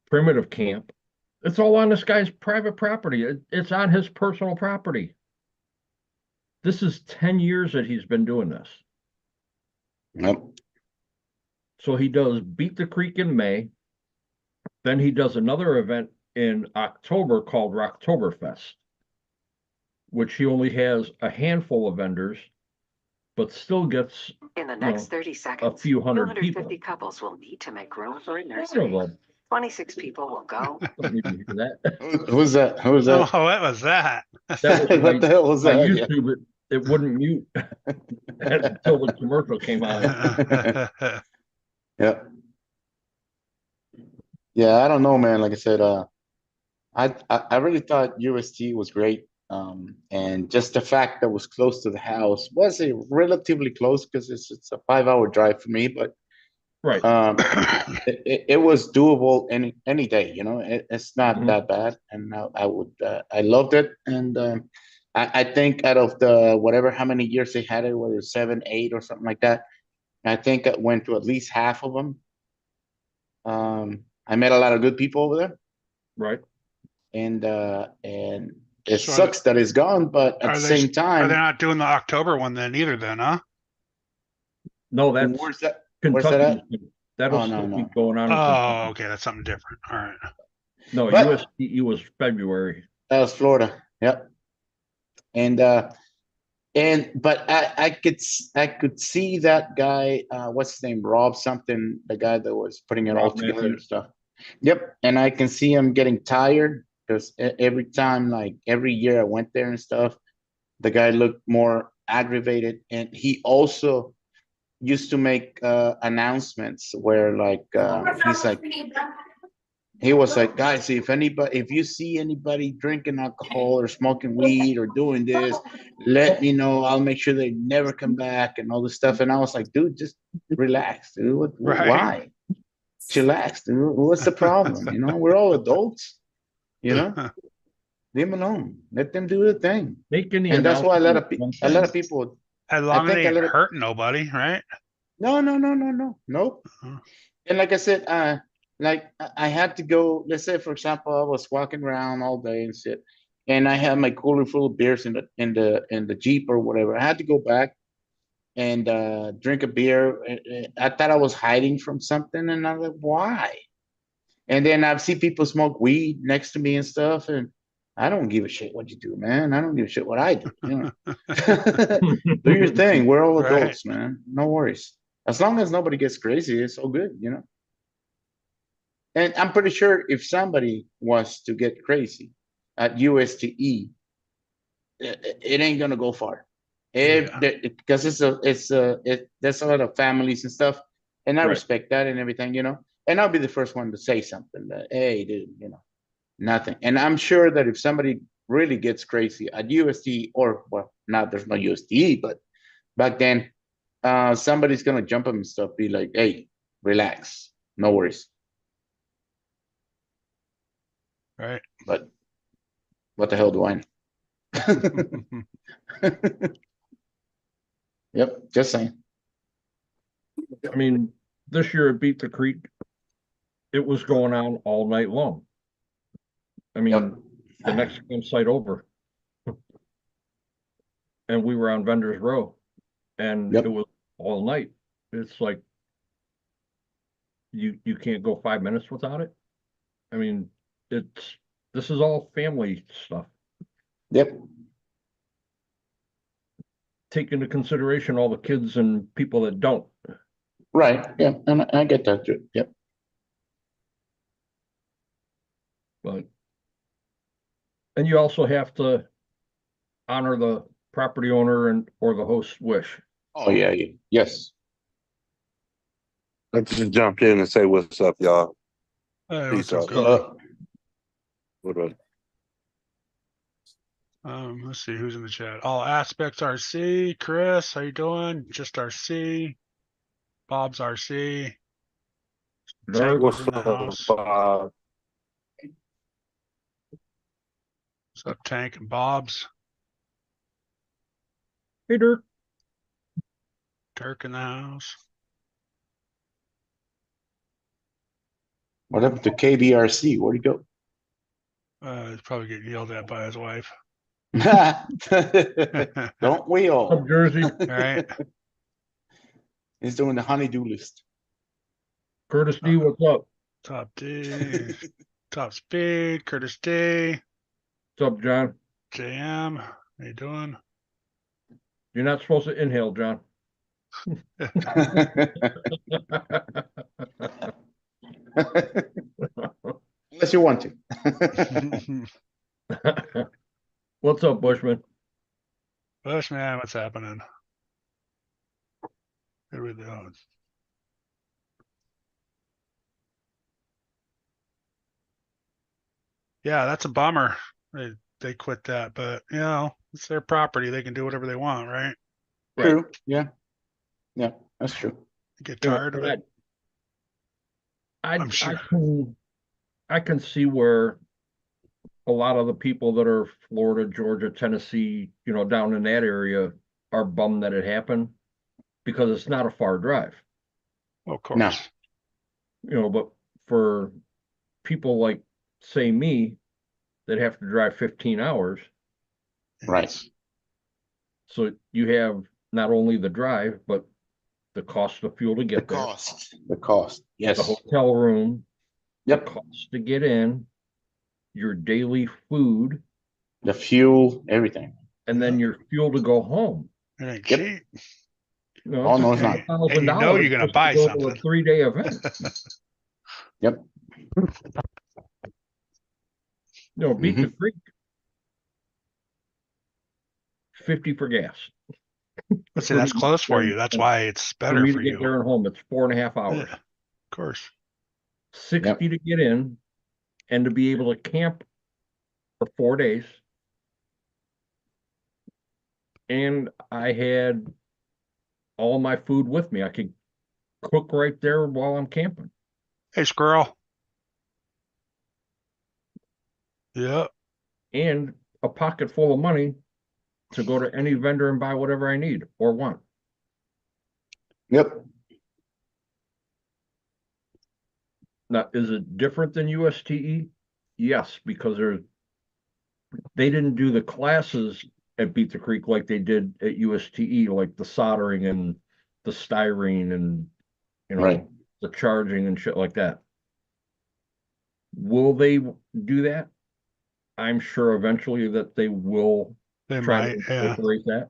Primitive Camp. It's all on this guy's private property. It's on his personal property. This is 10 years that he's been doing this. Yep. So he does Beat the Creek in May. Then he does another event in October called Rocktoberfest, which he only has a handful of vendors, but still gets, In the you next know, 30 a seconds, few hundred 250 people. couples will need to make room for a One of nursery. them. 26 people will go. Don't need to hear that. Who's that? Who's Oh, that? what was that? That was What the hell was my that? Yeah. YouTube. It wouldn't mute until the commercial came on. Yeah. Yeah, I don't know, man. Like I said, I really thought UST was great. And just the fact that it was close to the house was a relatively close because it's a 5 hour drive for me, but Right. it was doable any day, you know. It's not Mhm. that bad, and I loved it, and I think out of the whatever how many years they had it, whether it's 7, 8, or something like that, I think I went to at least half of them. I met a lot of good people over there, Right. and it So sucks that it's gone, but at are the they same are they time, not doing the October one then either then, huh? No, that's where's that? Where's that Kentucky. at? That'll Oh, no, still no. keep going on in Oh, Kentucky. okay, that's something different. All right. No, But USDE was February. that was Florida. Yep. And but I could see that guy, what's his name, Rob something, the guy that was putting it all Rob together and Matthews. stuff. Yep. And I can see him getting tired because every time, like every year I went there and stuff, the guy looked more aggravated. And he also used to make announcements where like he was like, guys, if you see anybody drinking alcohol or smoking weed or doing this, let me know. I'll make sure they never come back and all this stuff. And I was like, dude, just relax, dude. Right. Why? Chillax, dude. What's the problem? You know, we're all adults, you know, leave them alone. Let them do the thing. Making the And that's why announcement is one a lot thing. of people, As I long as think they a ain't lot of, hurting nobody, right? no, no, no, no, no, nope. And like I said, like I had to go. Let's say, for example, I was walking around all day and shit, and I had my cooler full of beers in the Jeep or whatever. I had to go back and drink a beer. I thought I was hiding from something, and I was like, why? And then I see people smoke weed next to me and stuff, and I don't give a shit what you do, man. I don't give a shit what I do. You know, do your thing. We're all Right. adults, man. No worries. As long as nobody gets crazy, it's all good. You know. And I'm pretty sure if somebody was to get crazy at USTE, it ain't gonna go far. Yeah. Because there's a lot of families and stuff, and I Right. respect that and everything, you know. And I'll be the first one to say something that, hey, dude, you know, nothing. And I'm sure that if somebody really gets crazy at USTE, or well, now there's no USTE, but back then, somebody's gonna jump them and stuff, be like, hey, relax, no worries. Right. But what the hell do I know? Yep, just saying. I mean, this year at Beat the Creek, it was going on all night long. I Yep. mean, the next campsite over, and we were on Vendors Row, and it Yep. was all night. It's like you can't go 5 minutes without it. I mean, it's this is all family stuff. Yep. Take into consideration all the kids and people that don't. Right. Yeah. And I get that too. Yep. But and you also have to honor the property owner and or the host's wish. Oh yeah, yeah. Yes. Let's just jump in and say what's up, y'all. Hey, Peace what's up, out. Cody? What up? Let's see who's in the chat. All aspects RC. Chris, how you doing? Just RC. Bob's RC. Tank was What's in the up, house. Bob? What's up, Tank and Bob's? Hey, Dirk. Dirk in the house. What happened to KDRC? Where'd he go? He's probably getting yelled at by his wife. Don't we all? Up Jersey, Alright, He's doing the honeydew list. Curtis D, what's up? top D, top speed, Curtis D, What's up, John? JM, how you doing? You're not supposed to inhale, John. Unless you want to. What's up, Bushman? Bushman, what's happening? Here we go. Yeah, that's a bummer. They quit that, but you know, it's their property. They can do whatever they want, right? Right. True, yeah. Yeah, that's true. Get You know, tired of it. I I'm sure. I can see where a lot of the people that are Florida, Georgia, Tennessee, you know, down in that area are bummed that it happened because it's not a far drive, Of No. course. you know, but for people like, say, me, that have to drive 15 hours, Right. It's- so you have not only the drive, but the cost of fuel to The get there, cost. The cost, the yes. hotel room, the Yep, cost to get in, your daily food, the fuel, everything. and then your fuel to go home. It ain't Yep. cheap. You know, Oh, it's no, it's a not. And you know $1,000 you're gonna just buy go to a something. 3-day event. Yep. No, beat the Mhm. creek. 50 for gas. But see, that's close for you. That's why it's For better me for to get you. there and home, it's 4.5 hours. Yeah, of course. 60 to get in and to be able to camp for 4 days. And I had all my food with me. I could cook right there while I'm camping. Hey, squirrel. Yeah. And a pocket full of money to go to any vendor and buy whatever I need or want. Yep. Now, is it different than USTE? Yes, because they didn't do the classes at Beat the Creek like they did at USTE, like the soldering and the styrene and, you know, Right. the charging and shit like that. Will they do that? I'm sure eventually that they will They try might, to yeah. incorporate that.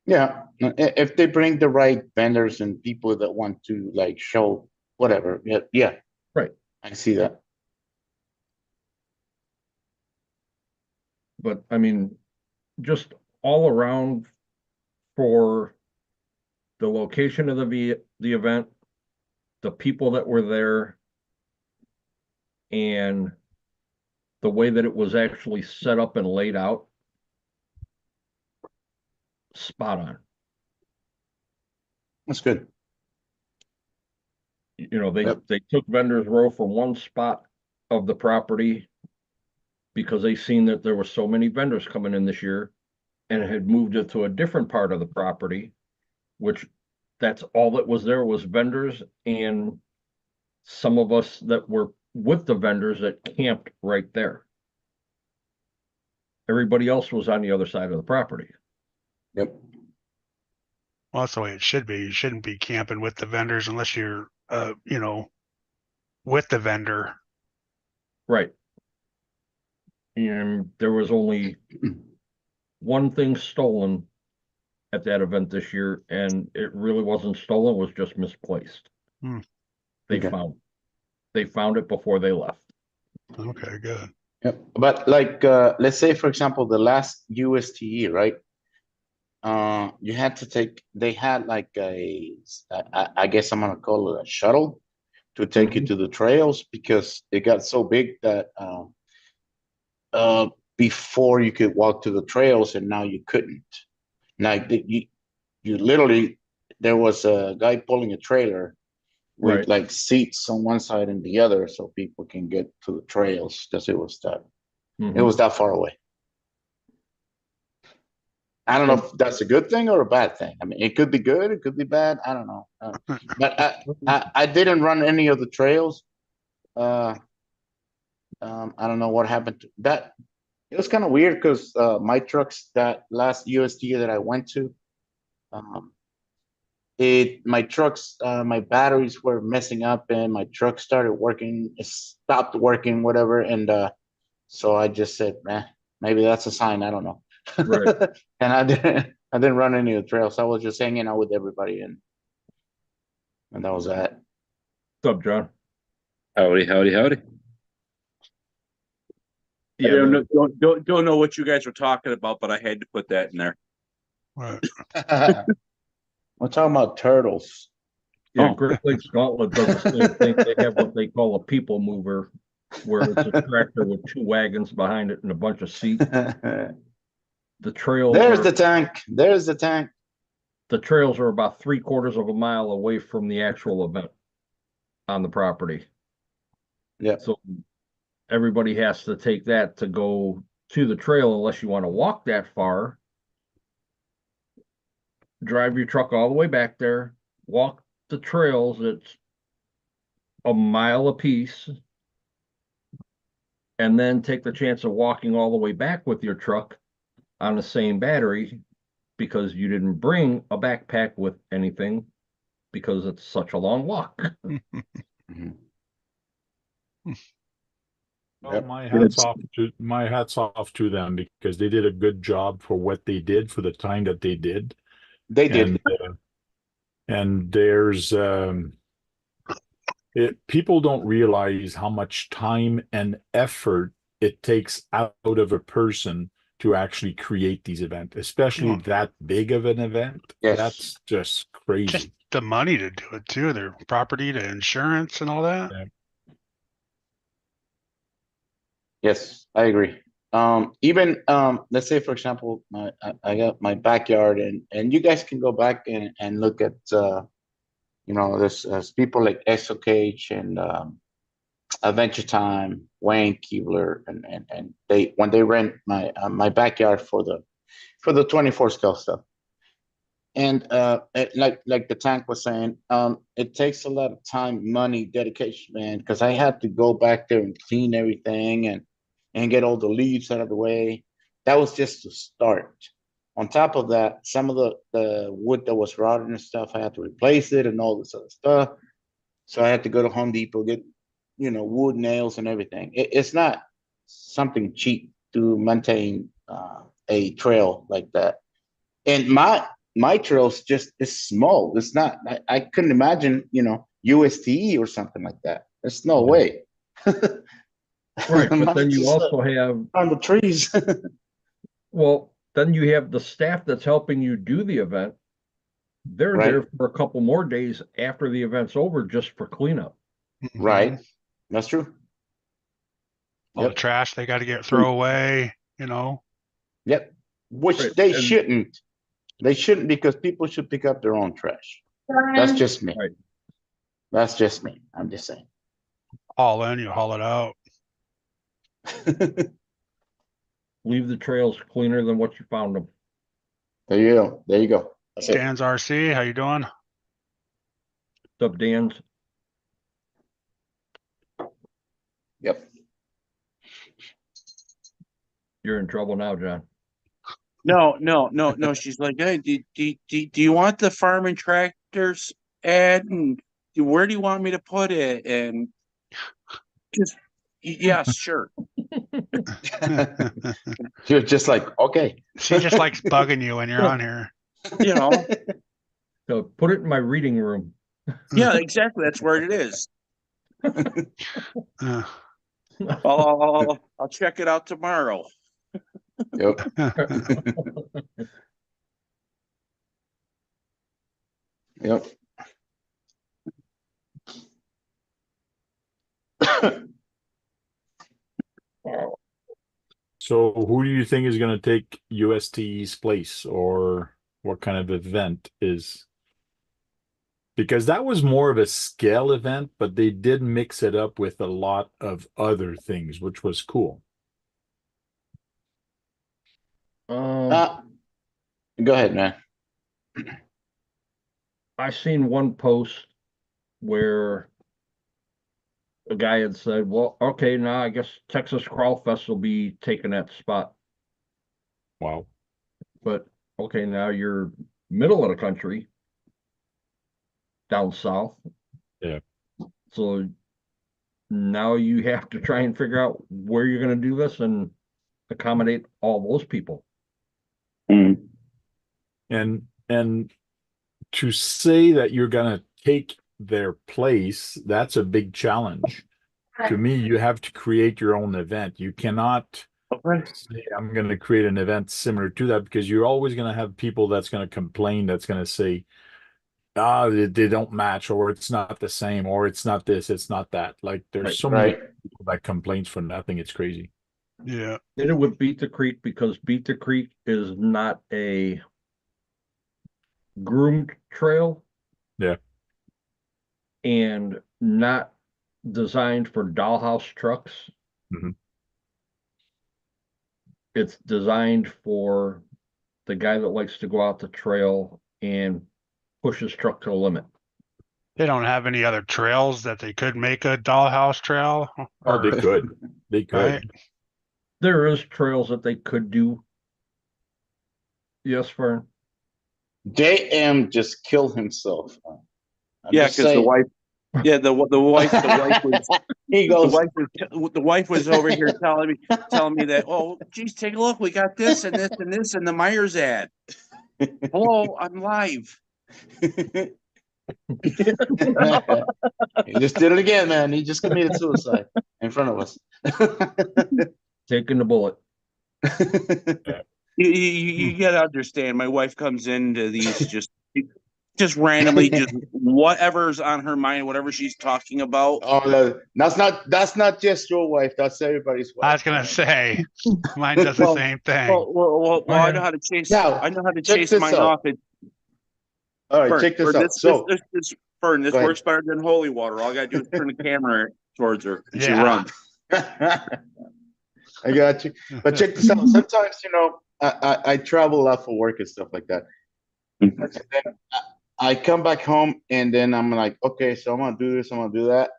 Yeah, if they bring the right vendors and people that want to like show whatever, yeah, yeah. Right. I see that. But I mean, just all around for the location of the event, the people that were there, and the way that it was actually set up and laid out, spot on. That's good. You know, Yep. they took Vendors Row from one spot of the property because they seen that there were so many vendors coming in this year and had moved it to a different part of the property, which that's all that was there was vendors and some of us that were with the vendors that camped right there. Everybody else was on the other side of the property. Yep. Well, that's the way it should be. You shouldn't be camping with the vendors unless you're, you know, with the vendor. Right. And there was only one thing stolen at that event this year, and it really wasn't stolen, it was just misplaced. Hmm. They Okay. found it before they left. Okay, good. Yep. But like, let's say for example, the last USTE, right? You had to take. They had like I guess I'm gonna call it a shuttle to take you Mhm. to the trails because it got so big that before you could walk to the trails and now you couldn't. Now you literally there was a guy pulling a trailer with Right. like seats on one side and the other so people can get to the trails because it was Mhm. that far away. I don't know if that's a good thing or a bad thing. I mean, it could be good, it could be bad. I don't know. But I didn't run any of the trails. uh, I don't know what happened to that. It was kind of weird because my trucks that last UST that I went to, um, my trucks, my batteries were messing up and my truck started working, it stopped working, whatever. And so I just said, man, maybe that's a sign. I don't know. Right. And I didn't run any of the trails. I was just hanging out with everybody, and that was that. What's up, John? Howdy, howdy, howdy. I Yeah, don't know what you guys were talking about, but I had to put that in there. Right. We're talking about turtles. yeah, Oh. Great Lakes Gauntlet does the same thing. They have what they call a people mover, where it's a tractor with 2 wagons behind it and a bunch of seats. The trails There's are, the tank. There's the tank. the trails are about 3/4 of a mile away from the actual event on the property. Yeah. So everybody has to take that to go to the trail unless you want to walk that far. Drive your truck all the way back there, walk the trails, it's a mile apiece. And then take the chance of walking all the way back with your truck on the same battery because you didn't bring a backpack with anything because it's such a long walk. Mhm. Well, Yep. my hats off to them because they did a good job for what they did for the time that they did. They did. And there's people don't realize how much time and effort it takes out of a person to actually create these events, especially Yeah. that big of an event. Yes. That's just crazy. Just the money to do it too, their property to insurance and all that. Yeah. Yes, I agree. Even let's say for example, I got my backyard, and you guys can go back and look at there's people like SOCH and Adventure Time, Wayne Keebler, and they when they rent my backyard for the 24 scale stuff. And like the tank was saying, it takes a lot of time, money, dedication, man, because I had to go back there and clean everything and get all the leaves out of the way. That was just to start. On top of that, some of the wood that was rotted and stuff, I had to replace it and all this other stuff. So I had to go to Home Depot, get wood, nails, and everything. It's not something cheap to maintain a trail like that. And my trail's just is small. It's not. I couldn't imagine, USTE or something like that. There's no way. Right, but then Mine's you just, also have, on the trees. well, then you have the staff that's helping you do the event. They're Right. there for a couple more days after the event's over just for cleanup. Right. That's true. All the Yep. trash they got to get throw away, you know. Yep. Which Right, they and- shouldn't. They shouldn't, because people should pick up their own trash. That's just me. Right. That's just me. I'm just saying. Haul in, you haul it out. Leave the trails cleaner than what you found them. There you go. There you go. That's it. Dan's RC, how you doing? What's up, Dan's? Yep. You're in trouble now, John. No. She's like, hey, do you want the farming tractors ad? And where do you want me to put it? And just, yeah, sure. You're just like, okay. She just likes bugging you when you're on here. You know, So put it in my reading room. yeah, exactly. That's where it is. Uh, I'll check it out tomorrow. Yep. Yep. So who do you think is going to take UST's place, or what kind of event is? Because that was more of a scale event, but they did mix it up with a lot of other things, which was cool. Go ahead, man. I seen one post where a guy had said, well, okay, now I guess Texas Crawl Fest will be taking that spot. Wow. But okay, now you're middle of the country, down south. Yeah. So now you have to try and figure out where you're going to do this and accommodate all those people. Mm. And to say that you're gonna take their place, that's a big challenge. To me, you have to create your own event. You cannot Okay. say, I'm gonna create an event similar to that, because you're always gonna have people that's gonna complain, that's gonna say, they don't match, or it's not the same, or it's not this, it's not that. Like there's Right, so many right. people that complains for nothing. It's crazy. Yeah. Did it with Beat the Creek because Beat the Creek is not a groomed trail. Yeah. And not designed for dollhouse trucks. Mhm. It's designed for the guy that likes to go out the trail and push his truck to the limit. They don't have any other trails that they could make a dollhouse trail? Oh, they Or- could. They could. Right? There is trails that they could do. Yes, Fern. JM just killed himself. I'm Yeah, just because the saying. wife, yeah, the wife was He the goes, wife was over here telling me that, oh, geez, take a look, we got this and this and this and the Myers ad. Hello, I'm live. he just did it again, man. He just committed suicide in front of us. Taking the bullet. You gotta understand, my wife comes into these just randomly, just whatever's on her mind, whatever she's talking about. Oh, no, that's not just your wife. That's everybody's wife. I was gonna say, mine does the Well, same thing. Well, I know how to chase. Now, I know how to check chase this mine out. off. All right, check this out. So, Fern, this Go ahead. works better than holy water. All I gotta do is turn the camera towards her and she Yeah. runs. I got you. But check this out. Sometimes, I travel a lot for work and stuff like that. Mhm. And then I come back home and then I'm like, okay, so I'm gonna do this, I'm gonna do that.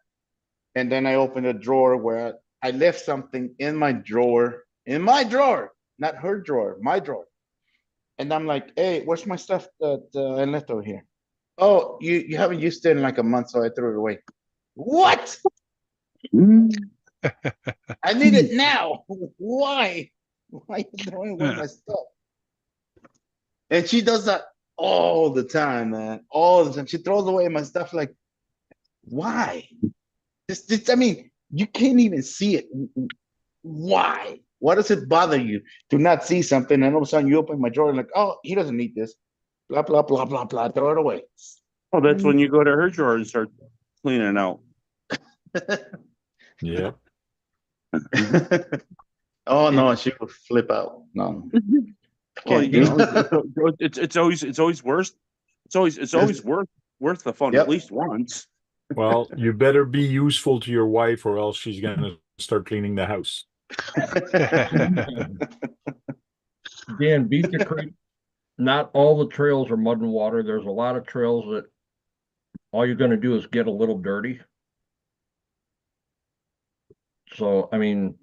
And then I open a drawer where I left something in my drawer, not her drawer, my drawer. And I'm like, hey, where's my stuff that I left over here? Oh, you haven't used it in like a month, so I threw it away. What? I need it now. Why? Why are you throwing away my stuff? And she does that all the time, man. All the time. She throws away my stuff like, why? I mean, you can't even see it. Why? Why does it bother you to not see something and all of a sudden you open my drawer and like, oh, he doesn't need this. Blah, blah, blah, blah, blah. Throw it away. Oh, that's when you go to her drawer and start cleaning it out. Yeah. Oh no, she would flip out. No. Well, Can't you do know, it. it's always worth. It's always worth the fun Yep. at least once. Well, you better be useful to your wife, or else she's gonna start cleaning the house. Dan, Beat the Creek. Not all the trails are mud and water. There's a lot of trails that all you're going to do is get a little dirty. So, I mean,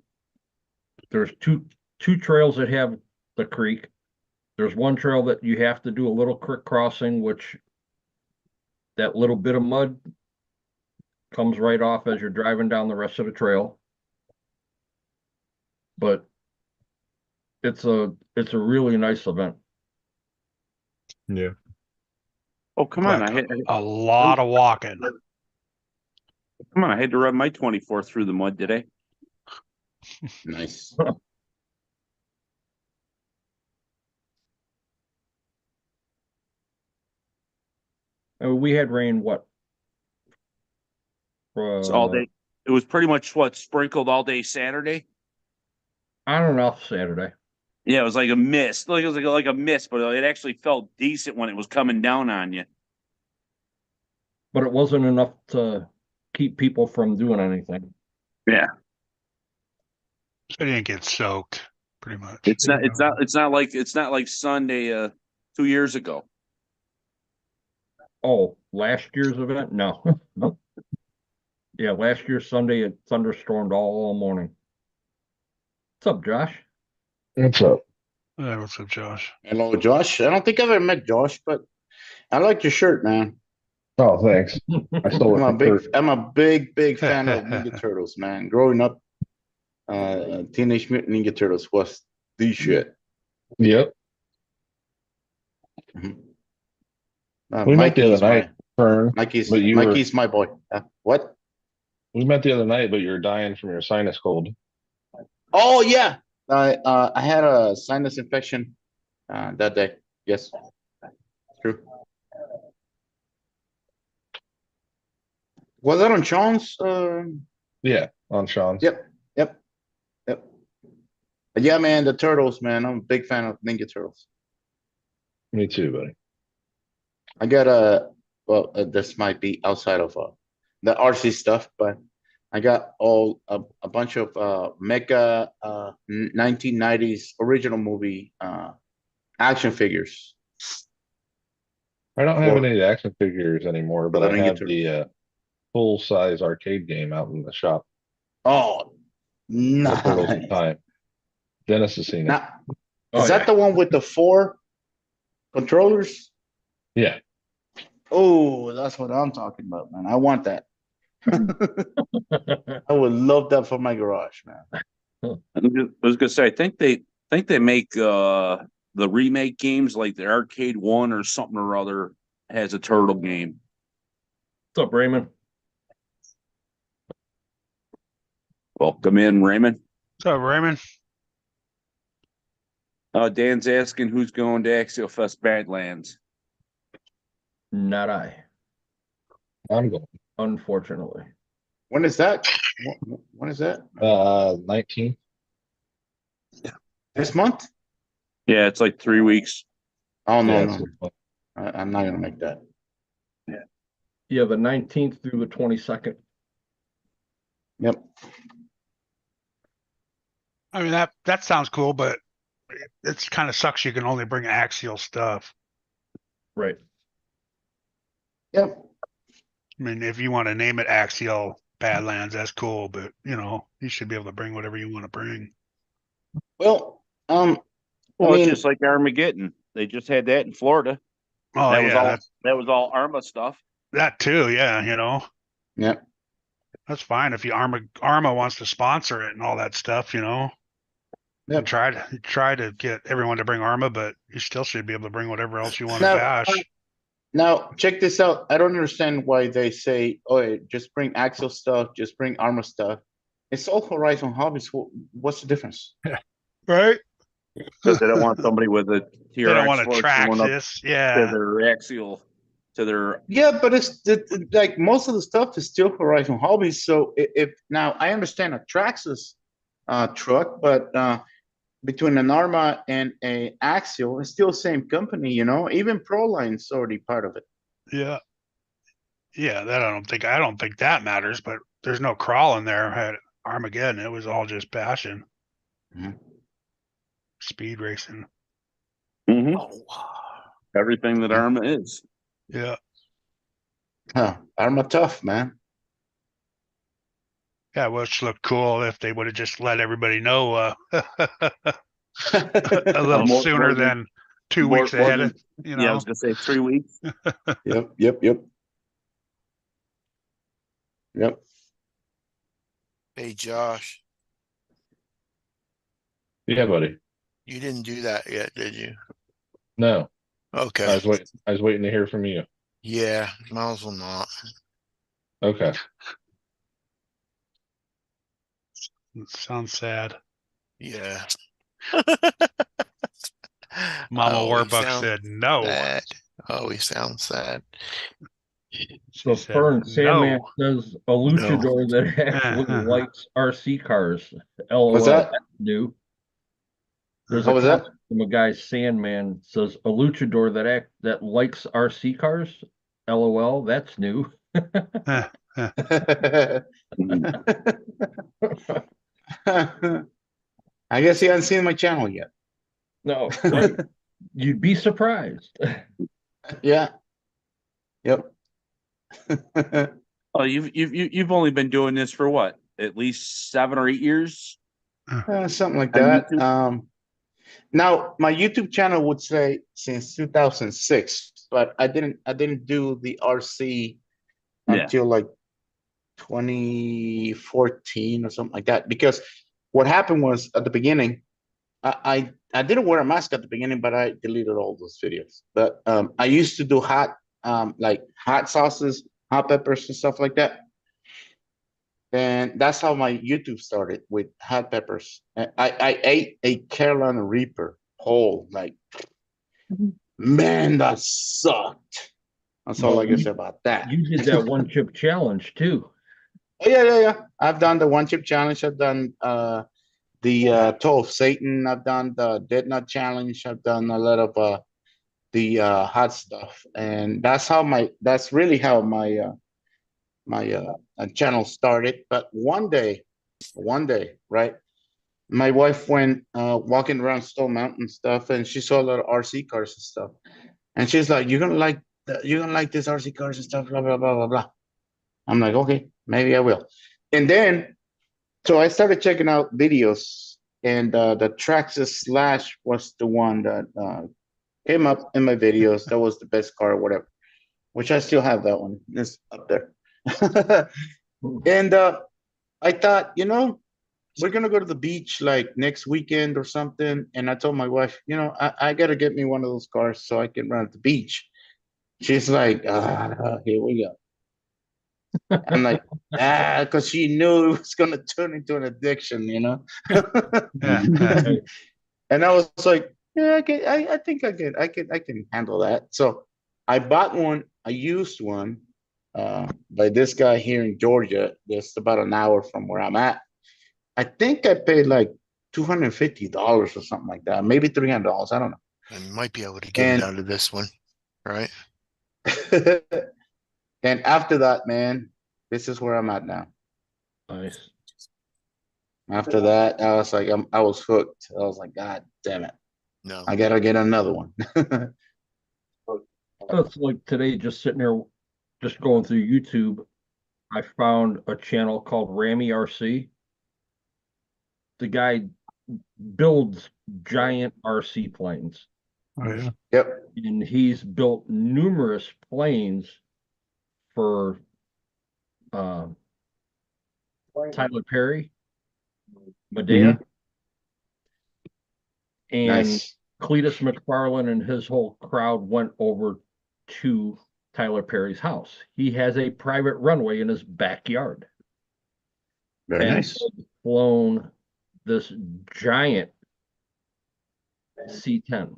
there's two trails that have the creek. There's one trail that you have to do a little creek crossing, which that little bit of mud comes right off as you're driving down the rest of the trail. But it's a really nice event. Yeah. Oh, come on! I had, A lot of walking. come on! I had to run my 24 through the mud today. Nice. And we had rain, what? It's all day. It was pretty much what sprinkled all day Saturday. I don't know, Saturday. Yeah, it was like a mist. Like it was like a mist, but it actually felt decent when it was coming down on you. But it wasn't enough to keep people from doing anything. Yeah, They didn't get soaked, pretty much. it's not like Sunday 2 years ago. Oh, last year's event? No. Yeah, last year Sunday it thunderstormed all morning. What's up, Josh? What's up? What's up, Josh? Hello, Josh. I don't think I've ever met Josh, but I like your shirt, man. Oh, thanks. I stole it from Kurt. I'm a big fan of Ninja Turtles, man. Growing up, Teenage Mutant Ninja Turtles was the shit. Yep. Mhm. We met the other Mikey's night, Fern. Mikey's but you Mikey's my boy. What? We met the other night, but you're dying from your sinus cold. Oh yeah, I had a sinus infection that day. Yes, true. Was that on Sean's? Yeah, on Sean's. Yep. But yeah, man, the Turtles, man. I'm a big fan of Ninja Turtles. Me too, buddy. I got this might be outside of the RC stuff, but I got a bunch of mecha 1990s original movie action figures. I don't have For- any action figures anymore, but the I Ninja have the full size arcade game out in the shop. Oh, The Turtles in nice. Time. Dennis has seen it. Now, Oh, is that yeah. the one with the 4 controllers? Yeah. Oh, that's what I'm talking about, man. I want that. I would love that for my garage, man. I was gonna say, I think they make the remake games like the Arcade One or something or other has a turtle game. What's up, Raymond? Welcome in, Raymond. What's up, Raymond? Dan's asking who's going to Axial Fest Badlands. Not I, I'm going. unfortunately. When is that? When is that? 19th. This month? Yeah, it's like 3 weeks. Oh no, Yeah, no. it's- I'm not gonna make that. Yeah, the 19th through the 22nd. Yep. I mean that sounds cool, but it's kind of sucks. You can only bring axial stuff. Right. Yep. I mean, if you want to name it Axial Badlands, that's cool, but you should be able to bring whatever you want to bring. Well, Well, mean- it's just like Armageddon. They just had that in Florida. Oh that was yeah, all. That was all Arma stuff. that too. Yeah, yep. that's fine if Arma wants to sponsor it and all that stuff. Yep. Try to get everyone to bring Arma, but you still should be able to bring whatever else you want to Now- bash. Now check this out. I don't understand why they say, "Oh, just bring Axel stuff, just bring Armor stuff." It's all Horizon Hobbies. What's the difference? Right? Because they don't want somebody with a TRX They don't want to force track going up this. to Yeah. their axial, to their. Yeah, but it's like most of the stuff is still Horizon Hobbies. So if now I understand a Traxxas truck, but between an Arma and a Axial, it's still the same company. Even Proline's already part of it. Yeah. Yeah, that I don't think that matters, but there's no crawl in there at Armageddon. It was all just passion. Mhm. Speed racing. Mhm. Everything that Arma is. Yeah. Arma tough, man. Yeah, which looked cool if they would have just let everybody know a little More- sooner more than- than 2 more- weeks more ahead. than- Yeah, I was gonna say 3 weeks. Yep. Hey, Josh, Yeah, buddy. you didn't do that yet, did you? No. Okay. I was waiting to hear from you. Yeah, might as well not. Okay. It sounds sad. Yeah. Mama Oh, he Warbuck sounds said no. sad. Oh, he sounds sad. She So said Fern Sandman no. says a luchador that actually likes RC cars. LOL. What's that? That's new. There's What was that? comment from a guy Sandman says a luchador that likes RC cars. LOL. That's new. I guess you haven't seen my channel yet. No, you'd be surprised. Yeah. Yep. Oh, you've only been doing this for what? At least 7 or 8 years? Something like On that. YouTube? Now my YouTube channel would say since 2006, but I didn't do the RC Yeah. until like 2014 or something like that. Because what happened was at the beginning, I didn't wear a mask at the beginning, but I deleted all those videos. But I used to do like hot sauces, hot peppers and stuff like that. And that's how my YouTube started, with hot peppers. I ate a Carolina Reaper whole, like, man, that sucked. That's all Well, I can say about that. You did that one chip challenge too. Oh, yeah. I've done the one chip challenge. I've done the toe of Satan. I've done the dead nut challenge. I've done a lot of the hot stuff, and that's really how my channel started. But one day, right, my wife went walking around Stone Mountain stuff, and she saw a lot of RC cars and stuff, and she's like, "You're gonna like this RC cars and stuff, blah blah blah blah blah." I'm like, "Okay, maybe I will." And then, so I started checking out videos, and the Traxxas Slash was the one that came up in my videos. That was the best car, or whatever. Which I still have that one. It's up there. And I thought, we're gonna go to the beach like next weekend or something. And I told my wife, I gotta get me one of those cars so I can run at the beach. She's like, here we go. I'm like, because she knew it was gonna turn into an addiction, And I was like, yeah, I think I can handle that. So I bought one, I used one by this guy here in Georgia, just about an hour from where I'm at. I think I paid like $250 or something like that, maybe $300. I don't know. I might be able to get it And out of this one, right? and after that, man, this is where I'm at now. Nice. After that, I was like, I was hooked. I was like, God damn it, No. I gotta get another one. It's like today, just sitting there, just going through YouTube, I found a channel called Rammy RC. The guy builds giant RC planes, Oh, yeah. Yep. and he's built numerous planes for Tyler Perry, Medea, and Nice. Cletus McFarlane and his whole crowd went over to Tyler Perry's house. He has a private runway in his backyard. Very And nice. he's flown this giant C-10.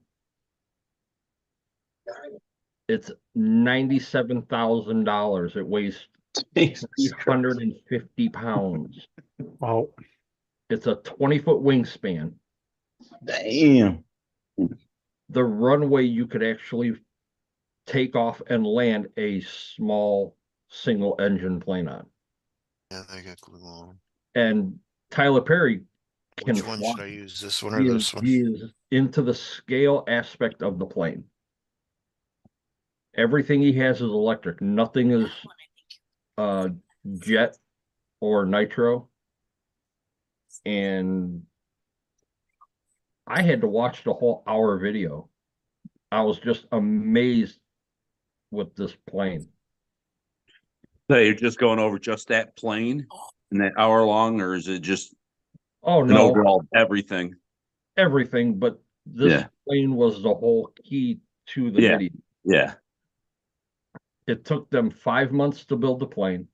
It's $97,000. It weighs Jesus Christ. 350 pounds. Wow. It's a 20-foot wingspan. Damn. The runway you could actually take off and land a small single engine plane on. Yeah, they got glue on. And Tyler Perry can Which one fly. should I use? This one or He this is, one? he is into the scale aspect of the plane. Everything he has is electric. Nothing is jet or nitro. And I had to watch the whole hour video. I was just amazed with this plane. So you're just going over just that plane and that hour long, or is it just Oh an no, overall everything? everything, but this Yeah. plane was the whole key to the Yeah. video. Yeah. It took them 5 months to build the plane.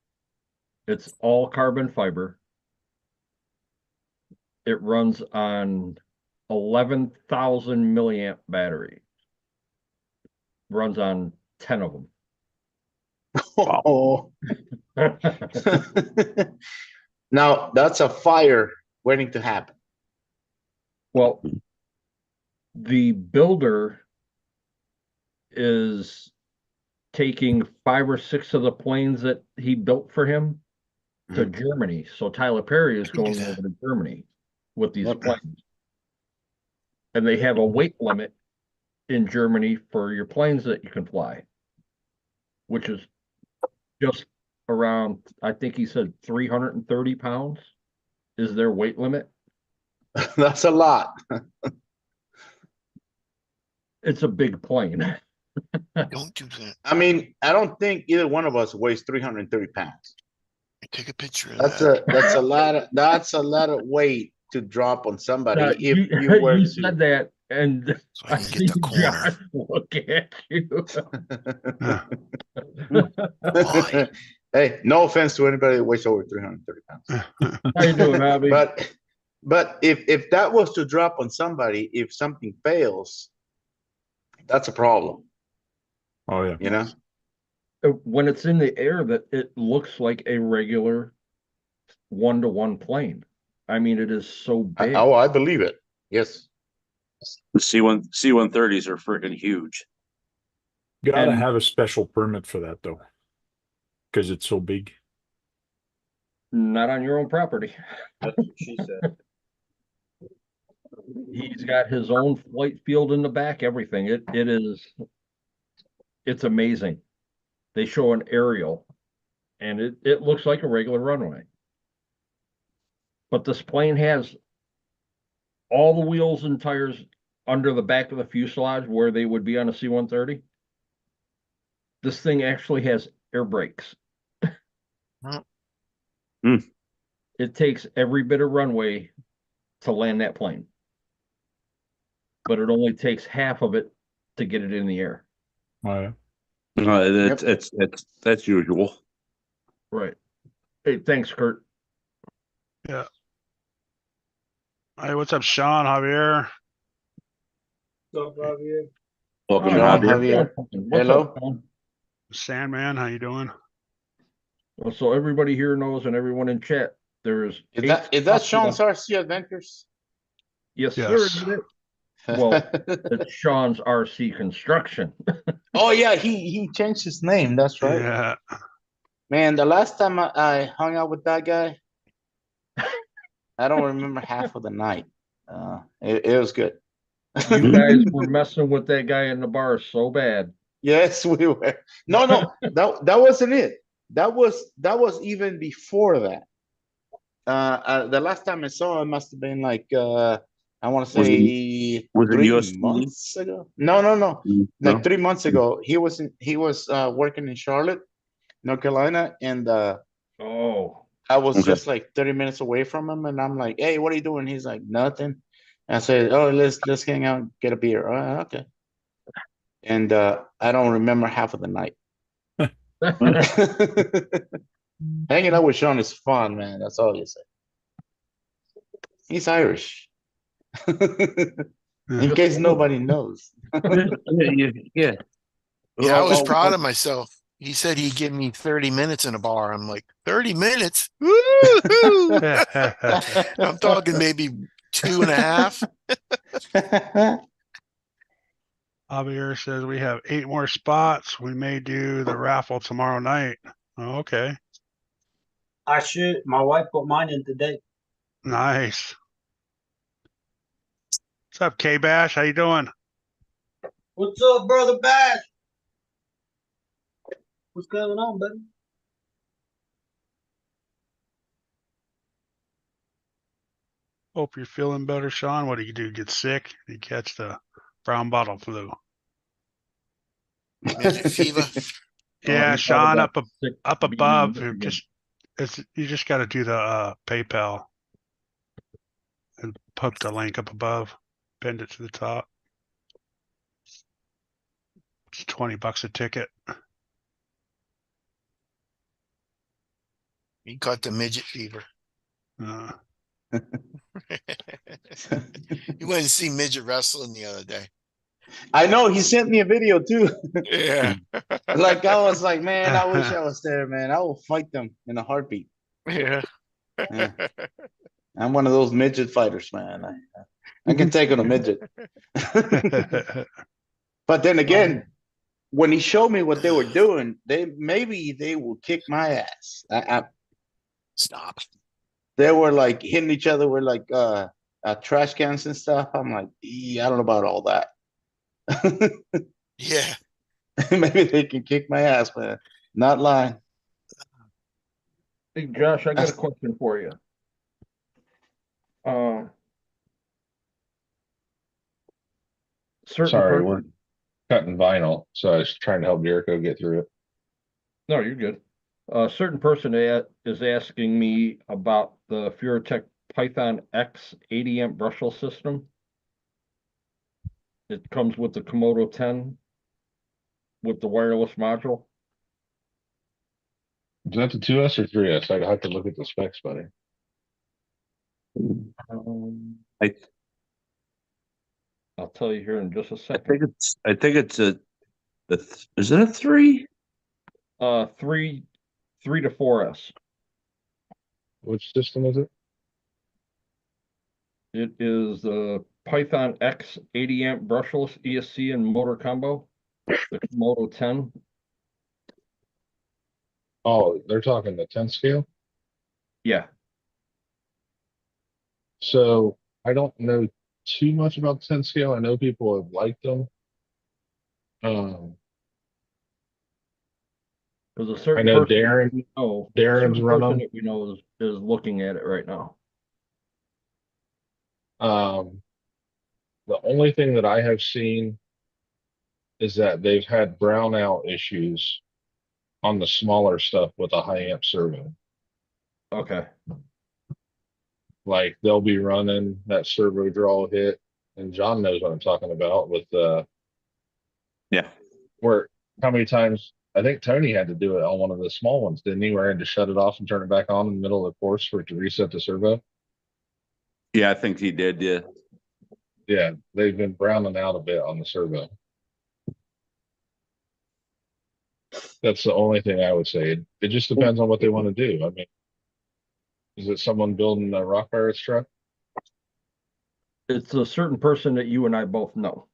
It's all carbon fiber. It runs on 11,000 milliamp battery. Runs on 10 of them. Oh. Now that's a fire waiting to happen. Well, the builder is taking 5 or 6 of the planes that he built for him to Germany. So Tyler Perry is I can do going that. over to Germany with these Yep. planes. And they have a weight limit in Germany for your planes that you can fly, which is just around, I think he said 330 pounds is their weight limit. That's a lot. It's a big plane. Don't do that. I mean, I don't think either one of us weighs 330 pounds. Take a picture of That's that. that's a lot of weight to drop on somebody Now, if you, you were you to. said that, and So I I can see get the corner. Josh look at you. Why? Hey, no offense to anybody that weighs over 330 pounds. How you doing, Abby? But if that was to drop on somebody, if something fails, that's a problem, Oh yeah. you know? When it's in the air, that it looks like a regular one-to-one plane. I mean, it is so big. Oh, I believe it. Yes. The C-130s are freaking huge. Gotta And- have a special permit for that though. Because it's so big. Not on your own property. That's what she said. He's got his own flight field in the back, everything. It's amazing. They show an aerial and it looks like a regular runway. But this plane has all the wheels and tires under the back of the fuselage where they would be on a C-130. This thing actually has air brakes. It takes every bit of runway to land that plane. But it only takes half of it to get it in the air. Oh yeah. That's usual. Right. Hey, thanks, Kurt. Hey, what's up, Sean, Javier? Welcome, Sean, Javier. Javier. What's Hello. up, Sean? Sandman, how you doing? Well, so everybody here knows and everyone in chat, there's Is that Sean's RC Adventures? Yes, sir. Yes. Isn't it? Well, it's Sean's RC Construction. Oh yeah, he changed his name. That's right. Yeah. Man, the last time I hung out with that guy, I don't remember half of the night. It was good. You guys were messing with that guy in the bar so bad. Yes, we were. No, that wasn't it. That was even before that. The last time I saw him must have been like I want to Was say was it 3 USC? months ago. No, like 3 months ago. He was working in Charlotte, North Carolina, and Oh, I was Okay. just like 30 minutes away from him, and I'm like, "Hey, what are you doing?" He's like, "Nothing." I said, "Oh, let's hang out, and get a beer." Oh, okay. And I don't remember half of the night. Hanging out with Sean is fun, man. That's all you say. He's Irish. In case nobody knows. Yeah. Yeah, I was Oh, proud oh, of myself. He said he'd give me 30 minutes in a bar. I'm like, 30 minutes? Woo-hoo! I'm talking maybe 2.5. Javier says we have 8 more spots. We may do the raffle tomorrow night. Oh, okay. I should. My wife put mine in today. Nice. What's up, K-Bash? How you doing? What's up, brother Bash? What's going on, buddy? Hope you're feeling better, Sean. What do you do? Get sick? You catch the brown bottle flu? Midget fever. Yeah, he's Sean, got up sick up being above. in Michigan. You just got to do the PayPal and poke the link up above, bend it to the top. It's $20 a ticket. He caught the midget fever. Uh, He went to see midget wrestling the other day. I know he sent me a video too. Yeah. Like I was like, man, I wish I was there, man. I will fight them in a heartbeat. Yeah. Yeah. I'm one of those midget fighters, man. I can take on a midget. But then again, when he showed me what they were doing, maybe they will kick my ass. Stop. They were like hitting each other with like trash cans and stuff. I'm like, I don't know about all that. Yeah. Maybe they can kick my ass, man. Not lying. Hey, Josh, I got a question for you. Certain Sorry, person, we're cutting vinyl, so I was trying to help Jericho get through it. no, you're good. A certain person is asking me about the Furatech Python X 80 amp brushless system. It comes with the Komodo 10 with the wireless module. Is that the 2S or 3S? I'd have to look at the specs, buddy. I I'll tell you here in just a I second. think it's is it a 3? Three to 4S. Which system is it? It is the Python X 80 amp brushless ESC and motor combo. The Komodo 10. Oh, they're talking the 10 scale. Yeah. So I don't know too much about 10 scale. I know people have liked them. There's a I certain know person Darren. we know, Darren's certain run person them. that we know is looking at it right now. The only thing that I have seen is that they've had brownout issues on the smaller stuff with a high amp servo. Okay. Like they'll be running that servo draw hit, and John knows what I'm talking about with Yeah. where how many times I think Tony had to do it on one of the small ones, didn't he? Where he had to shut it off and turn it back on in the middle of the course for it to reset the servo. Yeah, I think he did. Yeah. Yeah, they've been browning out a bit on the servo. That's the only thing I would say. It just depends on what they want to do. I mean, is it someone building a Rock Pirates truck? It's a certain person that you and I both know.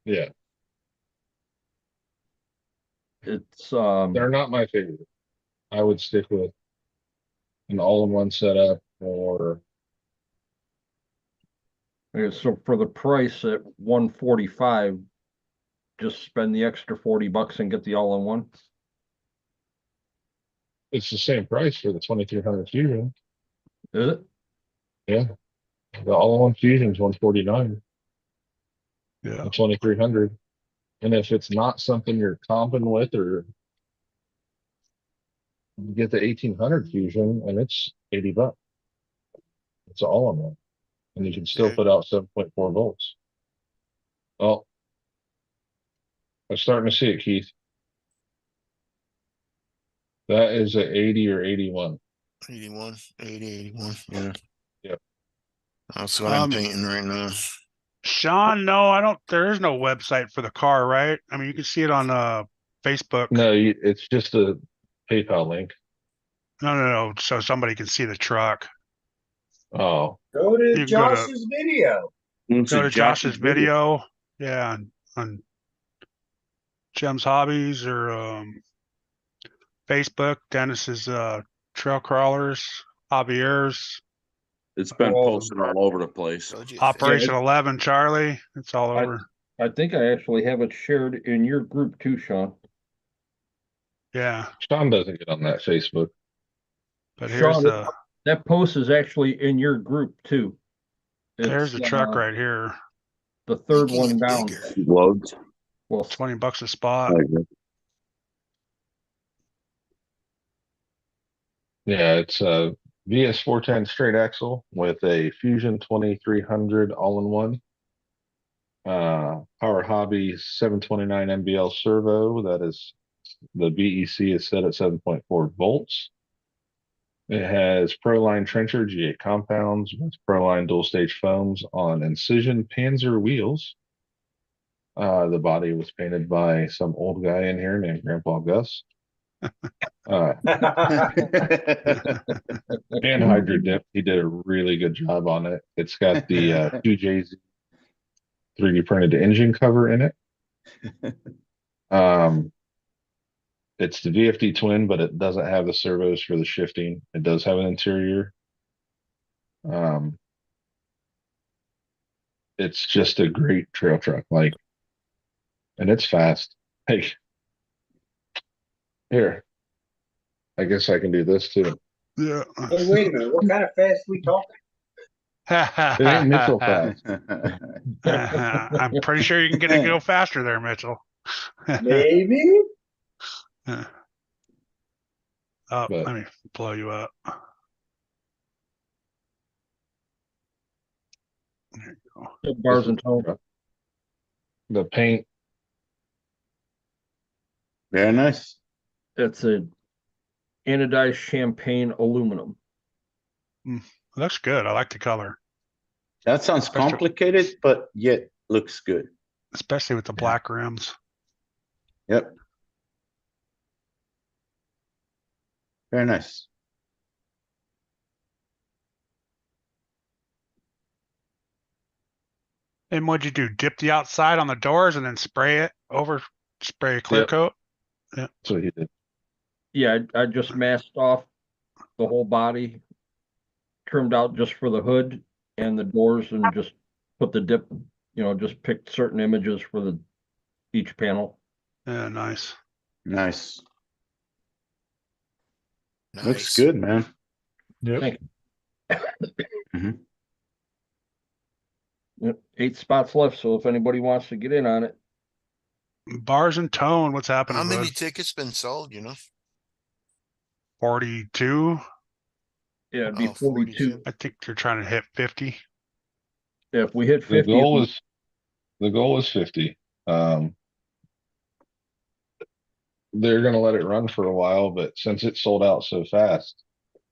Yeah, It's they're not my favorite. I would stick with an all-in-one setup or so for the price at 145, just spend the extra $40 and get the all-in-one. it's the same price for the 2300 Fusion. Is it? Yeah, the all-in-one Fusion's 149. Yeah. The 2300. And if it's not something you're comping with, or you get the 1800 Fusion and it's $80. It's all on one. And you can still Yeah. put out 7.4 volts. Well, I'm starting to see it, Keith. That is a 80 or 81. 81, 80, 81. Yeah. Yep. That's what I'm Um, painting right now. Sean, no, I don't. There is no website for the car, right? I mean, you can see it on Facebook. No, it's just a PayPal link. No. So somebody can see the truck. Oh, Go to You can Josh's video. Go to Josh's video. Yeah, on Jim's Hobbies or Facebook. Dennis's Trail Crawlers, Javier's, It's been Oh. posted all over the place. Told you. Operation 11, Charlie. It's all over. I think I actually have it shared in your group too, Sean. Yeah, Sean doesn't get on that Facebook. but here's Sean, the that post is actually in your group too. there's the It's, truck right here. the third Making one it down. bigger. Loads. Well, $20 a spot. Yeah, it's a VS410 straight axle with a Fusion 2300 all-in-one. Power Hobby 729 MBL servo. That is the BEC is set at 7.4 volts. It has Proline Trencher G8 compounds with Proline dual stage foams on Incision Panzer wheels. The body was painted by some old guy in here named Grandpa Gus. And Hydro Dip, he did a really good job on it. It's got the 2JZ 3D printed engine cover in it. It's the VFD twin, but it doesn't have the servos for the shifting. It does have an interior. It's just a great trail truck, like, and it's fast. Hey, here, I guess I can do this too. Yeah. Hey, wait a minute. What kind of fast we talking? It ain't Mitchell fast. I'm pretty sure you can get it go faster there, Mitchell. Maybe. Oh, But- let me blow you up. There you go. Bars and tone. The paint, Very nice. It's a anodized champagne aluminum. Looks good. I like the color, That sounds Especially- complicated, but yet looks good. especially with the black rims. Yep. Very nice. And what'd you do? Dip the outside on the doors and then spray it over, spray a clear Yep. coat? that's what he did. Yeah, I just masked off the whole body, trimmed out just for the hood and the doors, and just put the dip, just picked certain images for each panel. Yeah, nice. Nice. Looks Nice. good, man. Yep. Thank Mhm. Yep, 8 spots left, so if anybody wants to get in on it, Bars and tone, what's happening? How many bud? tickets been sold, you know? 42. yeah, it'd be Oh, 42. I think you're trying to hit 50. Yeah, if we hit The 50, goal is 50. They're gonna let it run for a while, but since it sold out so fast,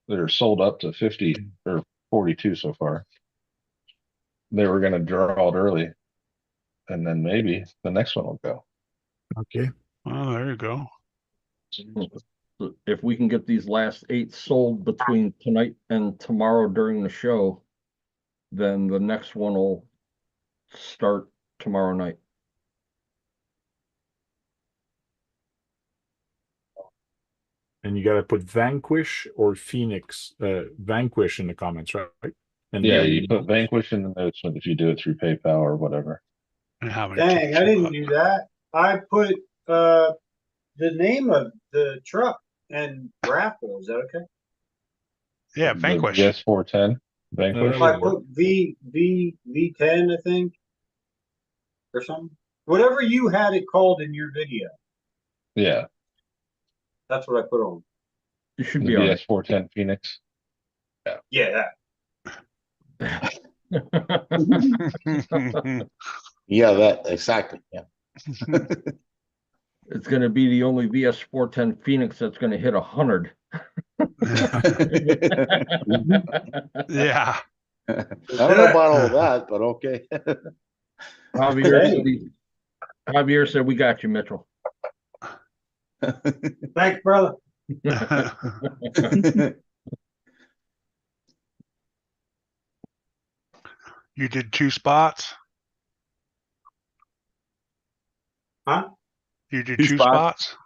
they're sold up to 50 or 42 so far. They were gonna draw it early. And then maybe the next one will go. Okay. Oh, there you go. if we can get these last 8 sold between tonight and tomorrow during the show, then the next one will start tomorrow night. And you gotta put Vanquish or Phoenix, Vanquish in the comments, right? And Yeah, then- you put Vanquish in the notes if you do it through PayPal or whatever. And how many Dang, tickets I you didn't got? do that. I put the name of the truck and raffle. Is that okay? Yeah, The Vanquish. Yes 410 Vanquish. If I put V10, I think, or something. Whatever you had it called in your video, Yeah, that's what I put on. You should the be all VS 410 Phoenix. Yeah, right. Yeah, that exactly. Yeah. It's gonna be the only VS 410 Phoenix that's gonna hit 100. Yeah. I don't know about all that, but okay. Javier said we got you, Mitchell. thanks, brother. You did 2 spots? Huh? You did 2 2 spots?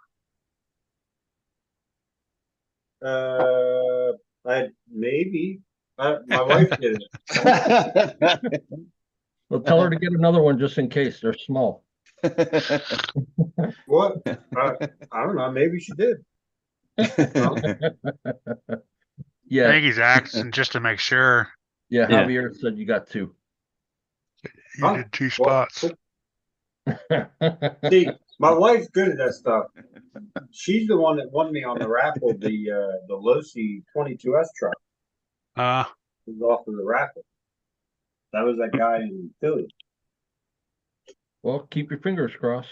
spots? I maybe. My wife did it. Well, tell her to get another one just in case. They're small. What? I don't know. Maybe she did. I Yeah, think he's asking just to make sure yeah, Yeah. Javier said you got 2. you Huh? did 2 Well, spots. See, my wife's good at that stuff. She's the one that won me on the raffle, the Losi 22S truck. Was off of the raffle. That was that guy in Philly. Well, keep your fingers crossed.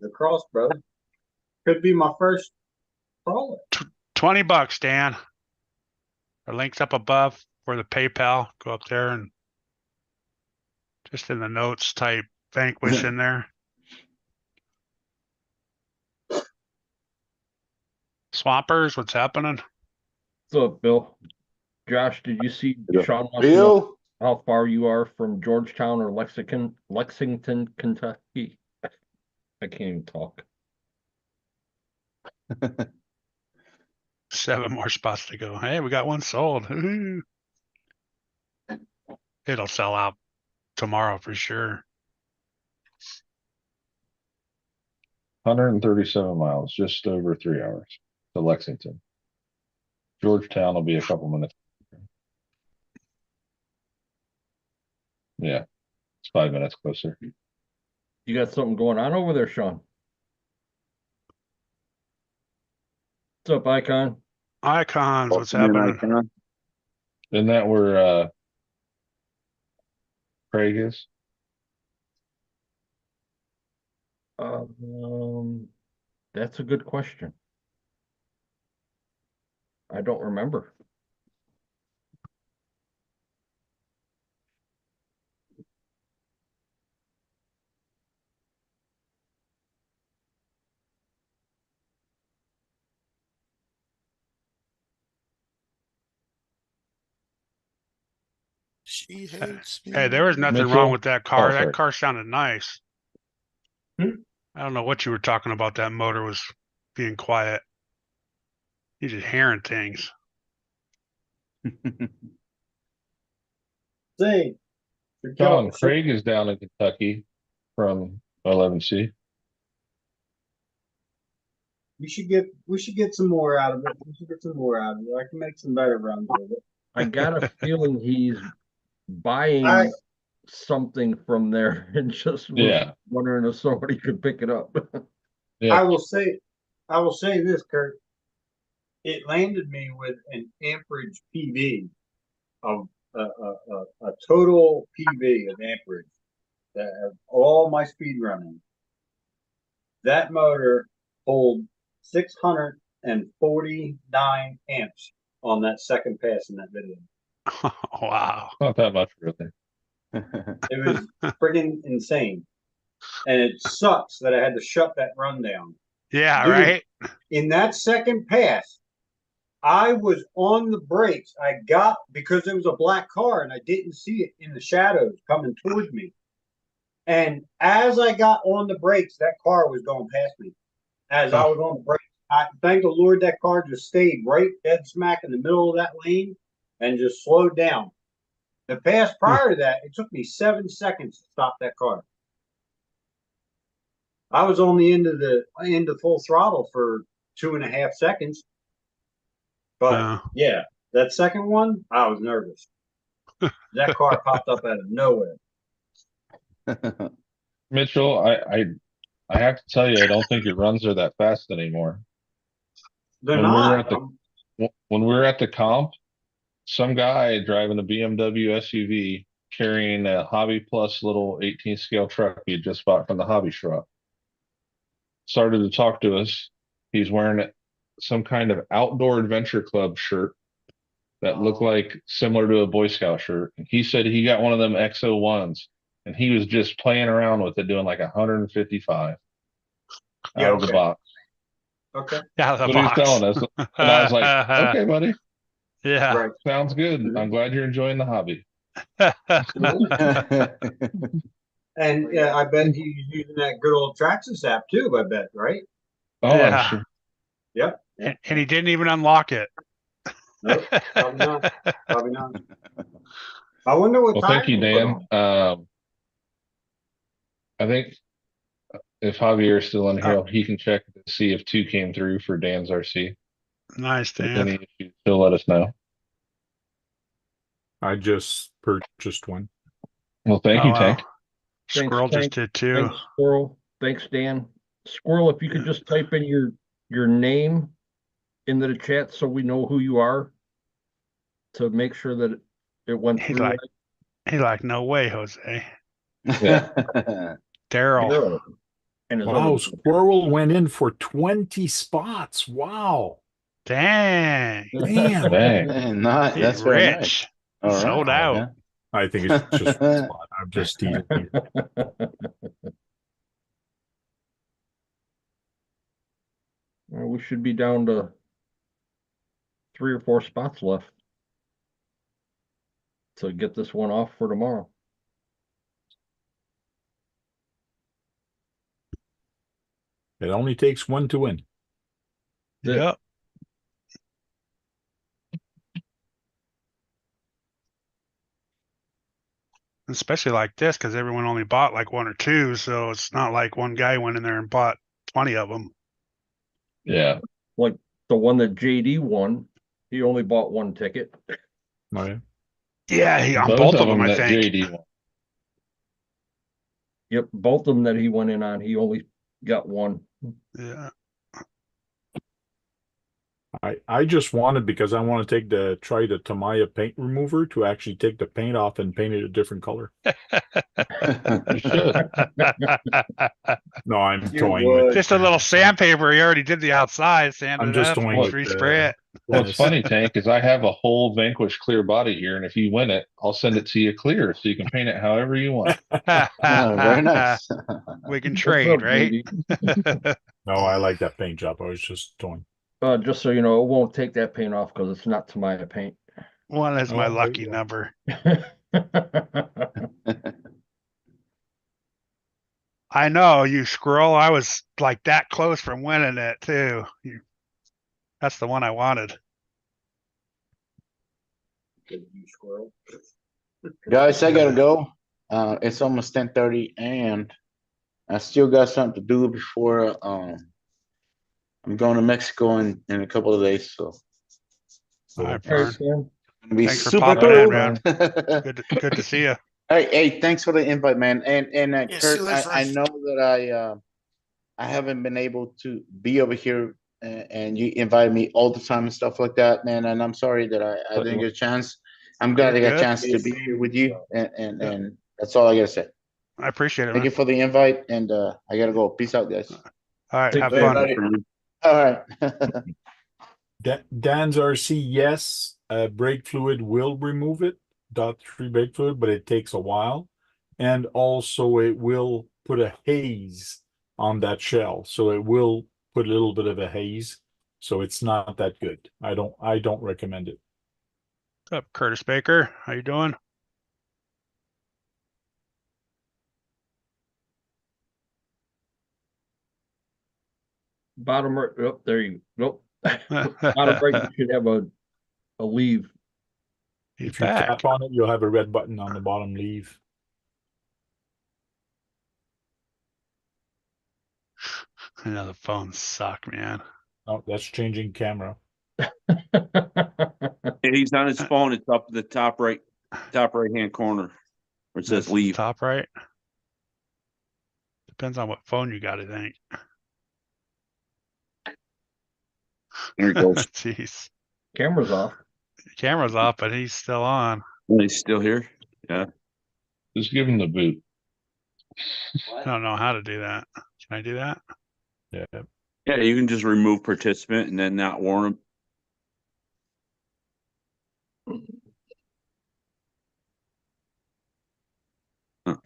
The cross, brother. Could be my first crawler. $20, Dan. The link's up above for the PayPal. Go up there and just in the notes type Vanquish in there. Swampers, what's happening? So, Bill, Josh, did you see Yeah. Sean wants to know Bill, how far you are from Georgetown or Lexington, Kentucky? I can't even talk. 7 more spots to go. Hey, we got one sold. Woohoo. It'll sell out tomorrow for sure. 137 miles, just over 3 hours to Lexington. Georgetown will be a couple minutes. Yeah, it's 5 minutes closer. You got something going on over there, Sean? What's up, Icon? Icons, what's Welcome in, happening? Icon. Isn't that where Craig is? That's a good question. I don't remember. She hates me. Hey, there was nothing Mitchell? wrong with that car. Oh, That sorry. car sounded nice. Hmm? I don't know what you were talking about. That motor was being quiet. You're just hearing things. Say, you're John, killing- Craig is down in Kentucky from 11C. we should get some more out of it. We should get some more out of it. I can make some better runs with it. I got a feeling he's buying I- something from there and just was Yeah. wondering if somebody could pick it up. Yeah. I will say this, Kurt. It landed me with an amperage PV of a total PV of amperage that of all my speed running. That motor pulled 649 amps on that second pass in that video. Wow. Not that much, really. It was friggin' insane. And it sucks that I had to shut that run down. Yeah, Dude. right? In that second pass, I was on the brakes. I got because it was a black car and I didn't see it in the shadows coming towards me. And as I got on the brakes, that car was going past me. As I was on the brakes, I thank the Lord that car just stayed right dead smack in the middle of that lane and just slowed down. The pass prior to that, it took me 7 seconds to stop that car. I was on the end of full throttle for 2.5 seconds. But yeah, that second one, I was nervous. That car popped up out of nowhere. Mitchell, I have to tell you, I don't think your runs are that fast anymore. They're When we were not. When we were at the comp, some guy driving a BMW SUV carrying a Hobby Plus little 18 scale truck he had just bought from the hobby shop started to talk to us. He's wearing some kind of outdoor adventure club shirt that looked like similar to a Boy Scout shirt. And he said he got one of them XO1s and he was just playing around with it, doing like 155 out of the box. Okay. Out of the What box. he's telling us. And I was like, okay, buddy. Yeah. Right. Sounds good. I'm glad you're enjoying the hobby. And yeah, I bet he's using that good old Traxxas app too, I bet, right? Oh, Yeah. I'm sure. Yep. And he didn't even unlock it. Nope, probably not. Probably not. I wonder what Well, thank you, tires Dan. they put on. I think if Javier is still in here, he can check to see if 2 came through for Dan's RC. Nice, If there's Dan. any issues, he'll let us know. I just purchased one. Well, thank Oh, you, wow. Tank. Thanks, Squirrel just Tank. did too. Thanks, Squirrel. Thanks, Dan. Squirrel, if you could just type in your name into the chat so we know who you are to make sure that it went He's through. like, no way, Jose. Yeah. Daryl. right. And his Wow, other- Squirrel went in for 20 spots. Wow. Dang. Man, Dang. Not, He's that's very nice. rich. All right. Sold out. Yeah. I think it's just one spot. I'm just teasing you. Well, we should be down to 3 or 4 spots left to get this one off for tomorrow. It only takes one to win. Yep. Especially like this, because everyone only bought like 1 or 2, so it's not like one guy went in there and bought 20 of them. Yeah. Like the one that JD won, He only bought one ticket. Oh, yeah. Yeah, on both of them, I that think. JD won. Yep, both of them that he went in on, he only got one. Yeah. I just wanted, because I want to try the Tamiya paint remover to actually take the paint off and paint it a different color. You should. No, I'm You toying would. with Just a little sandpaper. He already did the outside, sanded I'm it just up, toying with respray it. What's funny, Tank, is I have a whole Vanquish clear body here, and if you win it, I'll send it to you clear, so you can paint it however you want. Very nice. We can What's trade, up, right? JD? No, I like that paint job. I was just toying. Just so you know, it won't take that paint off because it's not Tamiya paint. One is my Oh, lucky yeah. number. I know, you squirrel. I was like that close from winning it too. That's the one I wanted. You squirrel. Guys, I gotta go. It's almost 10:30 and I still got something to do before I'm going to Mexico in a couple of days, so All right, All right, Fern. Sam. it'll be Thanks for super popping cool. in, man. Good to see you. Hey, thanks for the invite, man. And Yeah, see Kurt, you later, I Fern. know that I haven't been able to be over here, and you invite me all the time and stuff like that, man. And I'm sorry that I didn't get a chance. I'm glad I You're got a good. chance to be here with you, and that's all I gotta say. I appreciate it, Thank you man. for the invite, and I gotta go. Peace out, guys. All right, Take have care, fun. All right. Dan's RC, yes, brake fluid will remove it, .3 brake fluid, but it takes a while. And also it will put a haze on that shell. So it will put a little bit of a haze. So it's not that good. I don't recommend it. What's up, Curtis Baker? How you doing? Bottom right. Oh, there you go. Bottom right, you should have a leave. He's If you back. tap on it, you'll have a red button on the bottom leave. I know the phones suck, man. Oh, that's changing camera. And he's on his phone. It's up the top right hand corner where it says That's the leave. top right. Depends on what phone you got, I think. There he goes. Jeez. Camera's off. Camera's off, but he's still on. And he's still here. Yeah. Just give him the boot. I don't know how to do that. Can I do that? Yeah. Yeah, you can just remove participant and then not warn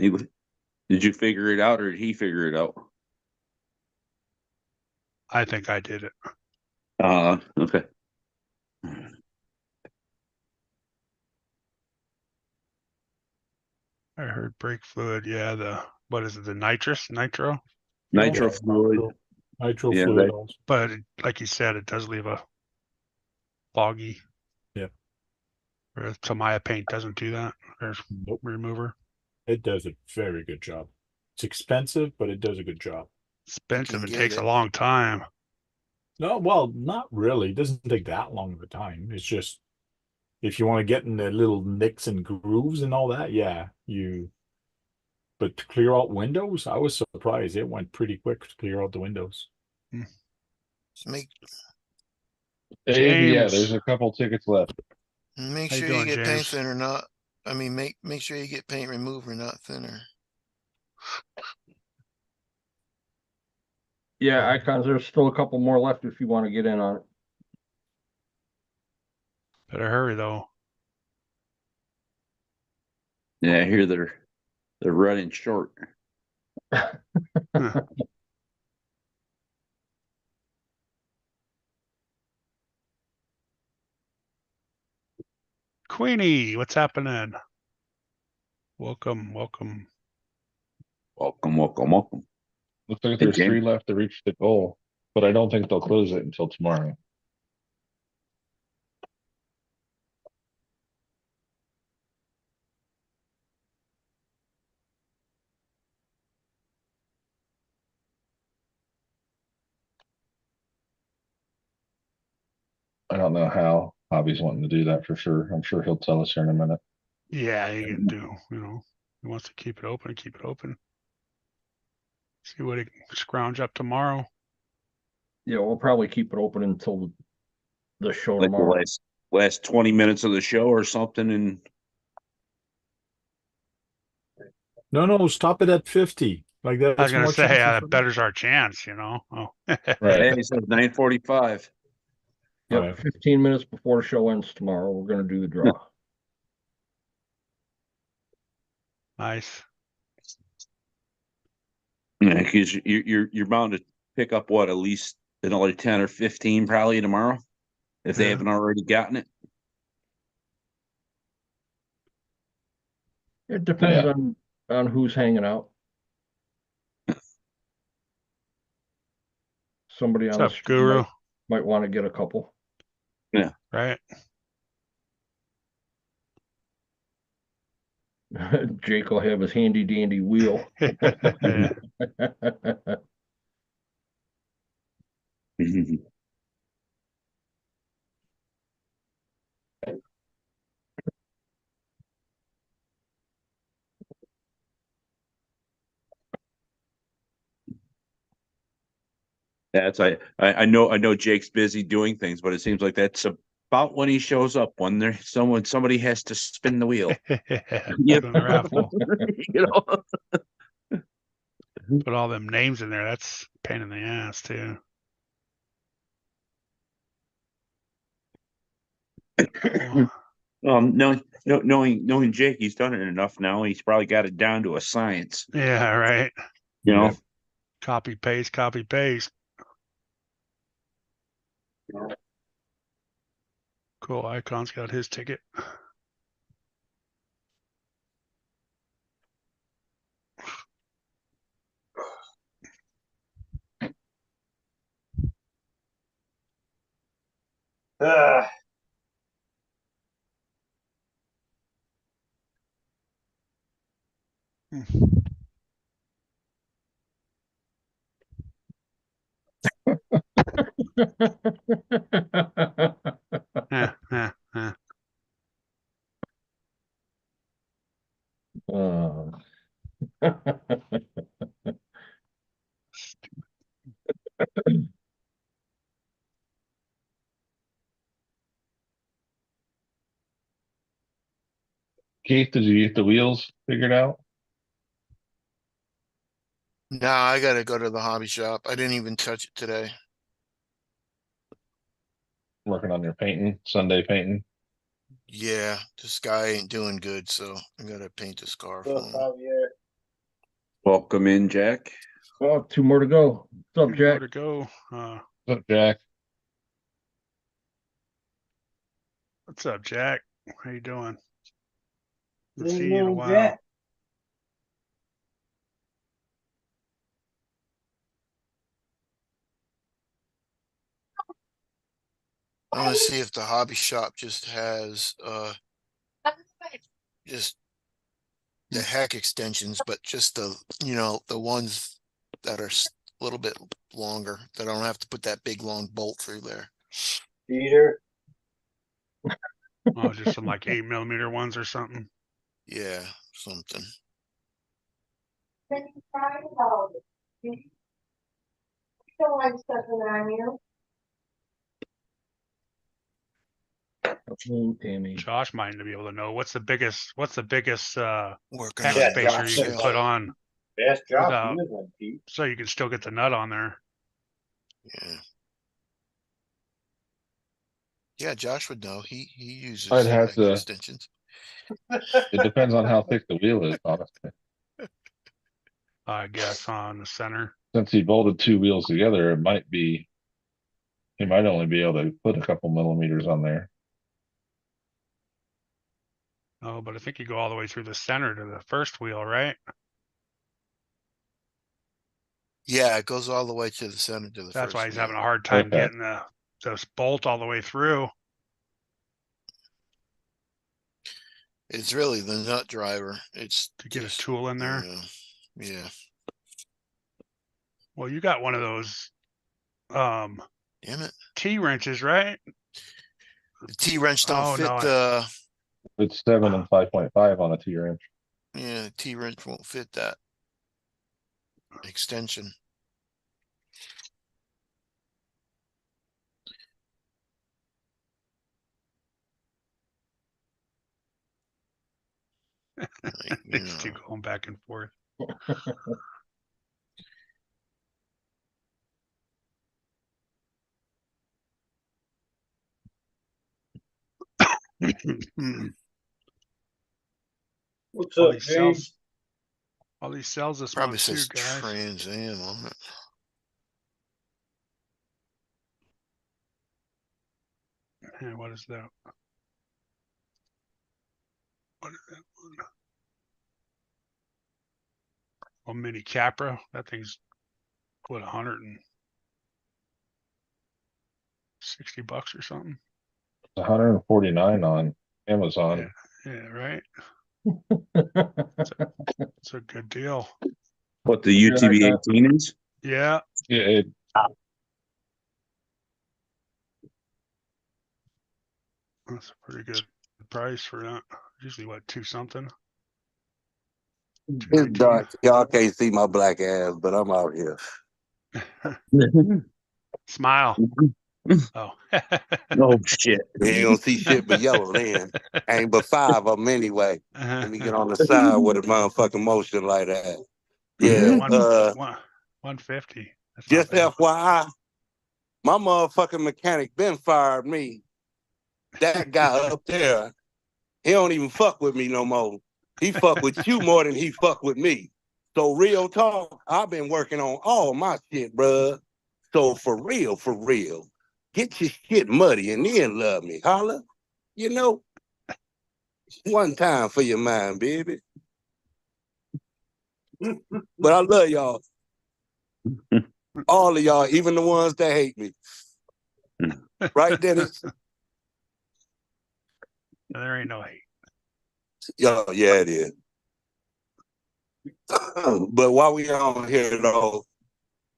him. Did you figure it out or did he figure it out? I think I did it. Okay. I heard brake fluid. Yeah, what is it? The nitro? Nitro Yeah. fluid. Nitro Yeah, fluid that- also. But like you said, it does leave a foggy. Yeah. Whereas Tamiya paint doesn't do that. There's Nope. remover. It does a very good job. It's expensive, but it does a good job. Expensive and get takes it. a long time. No, well, not really. It doesn't take that long of a time. It's just if you want to get in the little nicks and grooves and all that, yeah, but to clear out windows, I was surprised. It went pretty quick to clear out the windows. Make Dave, yeah, James. there's a couple tickets left. make How you sure doing, you get paint James? thinner, not. I mean, make sure you get paint remover, not thinner. Yeah, icons. There's still a couple more left if you want to get in on it. Better hurry though. Yeah, I hear they're running short. Queenie, what's happening? Welcome. Welcome, welcome, welcome. Looks like Hey, there's James. 3 left to reach the goal, but I don't think they'll close it until tomorrow. I don't know how. Hobby's wanting to do that for sure. I'm sure he'll tell us here in a minute. Yeah, he can do, he wants to keep it open, keep it open. See what he can scrounge up tomorrow. Yeah, we'll probably keep it open until the show Like the tomorrow. last 20 minutes of the show or something, and No, stop it at 50. Like that. I was gonna say, that betters our chance, Oh. Right. hey, he says 9:45. Yep, Right. 15 minutes before the show ends tomorrow, we're gonna do the draw. Nice. Yeah, because you're bound to pick up what, at least another 10 or 15 probably tomorrow, if they Yeah. haven't already gotten it. It depends Yeah. on who's hanging out. Somebody on the What's up, street Guru? might want to get a couple. Right. Jake will have his handy dandy wheel. Yeah. That's I know Jake's busy doing things, but it seems like that's about when he shows up, when there's somebody has to spin the wheel. Yeah. Doing the raffle. You know? Put all them names in there. That's a pain in the ass too. Knowing Jake, he's done it enough now. He's probably got it down to a science. Yeah, right. You know, Copy paste, copy paste. Cool. Icon's got his ticket. Yeah. Uh, Keith, did you get the wheels figured out? Nah, I gotta go to the hobby shop. I didn't even touch it today. Working on your painting, Sunday painting. Yeah, this guy ain't doing good, so I gotta paint this car for him. welcome in, Jack. oh, 2 more to go. What's up, Two more Jack? to go. What's up, Jack? What's up, Jack? How you doing? Haven't seen you in a while. I wanna see if the hobby shop just has, just the heck extensions, but just the, the ones that are a little bit longer, that I don't have to put that big long bolt through there. Peter. Oh, just some like 8mm ones or something. Yeah, something. Oh, Tammy. Josh might be able to know what's the biggest Working hex on spacer it. you can put on Best job. Without- You one, Pete. so you can still get the nut on there. Yeah. Yeah, Josh would know. He uses I'd have heck to- extensions. It depends on how thick the wheel is, honestly. I guess on the center. Since he bolted 2 wheels together, it might be. He might only be able to put a couple millimeters on there. Oh, but I think you go all the way through the center to the first wheel, right? Yeah, it goes all the way to the center to the That's first why he's wheel. having a hard time Okay. getting this bolt all the way through. It's really the nut driver. It's To get his just- tool in there. Yeah. Well, you got one of those Damn it. T wrenches, right? The T-wrench don't Oh, fit no, the, It's 7 and 5.5 on a T-wrench. yeah, the T-wrench won't fit that extension. Like, you These two know. going back and forth. What's All up, these James? cells, all these cells this Probably month too, says guys. Trans Am on it. And what is that? What is that one? Oh, mini Capra. That thing's what, $160 or something. It's 149 on Amazon. Yeah, right. It's a good deal. What the Yeah, UTV I got- 18 is? Yeah. Yeah, it, That's a pretty good price for that. Usually what, 2 something? It's 219. dark. Y'all can't see my black ass, but I'm out here. Smile. Oh. Oh shit. You ain't gonna see shit but yellow then. Ain't but 5 of them anyway. Let me get on the side with a motherfucking motion like that. Yeah, 150. That's not just bad. FYI, my motherfucking mechanic been fired me. That guy up there, he don't even fuck with me no more. He fuck with you more than he fuck with me. So real talk, I've been working on all my shit, bruh. So for real, get your shit muddy and then love me. Holla. You know, one time for your mind, baby. But I love y'all. All of y'all, even the ones that hate me. Right, Dennis? There ain't no hate. Yo, yeah, it is. But while we on here, though,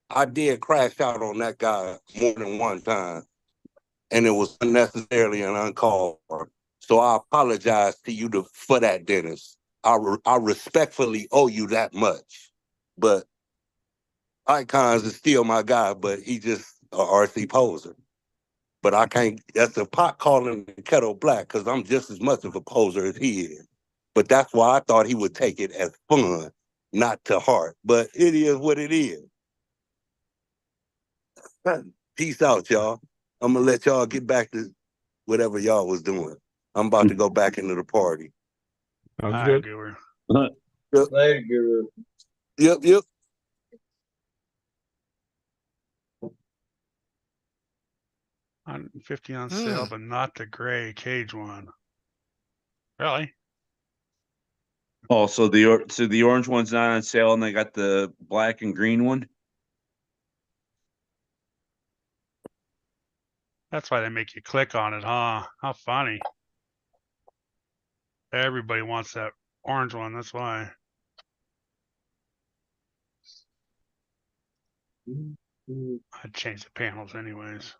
I did crash out on that guy more than one time. And it was unnecessarily and uncalled for. So I apologize to you for that, Dennis. I respectfully owe you that much. But Icons is still my guy, but he just a RC poser. But I can't, that's a pot calling the kettle black because I'm just as much of a poser as he is. But that's why I thought he would take it as fun, not to heart. But it is what it is. Peace out, y'all. I'm gonna let y'all get back to whatever y'all was doing. I'm about to go back into the party. Sounds All good. right, Guru. Later, Guru. Yep. 150 on sale, but not the gray cage one. Really? Oh, so the orange one's not on sale and they got the black and green one? That's why they make you click on it, huh? How funny. Everybody wants that orange one, that's why. I'd change the panels anyways.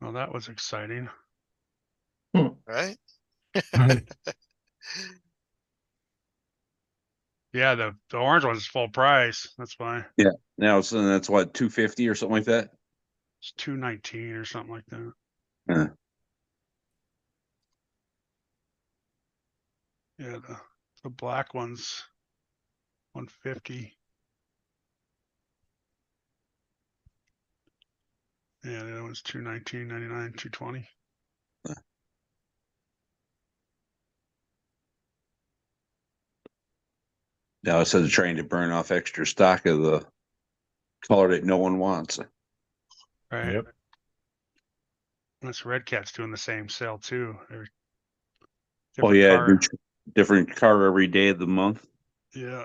Well, that was exciting. Right? Yeah, the orange one's full price. That's why. Yeah. Now so that's what, 250 or something like that? It's 219 or something like that. Yeah. Yeah, the black one's 150. Yeah, the other one's 219.99, 220. Now instead of trying to burn off extra stock of the color that no one wants. Right. Yep. This Red Cat's doing the same sale too. Oh Different yeah, car. different car every day of the month. Yeah.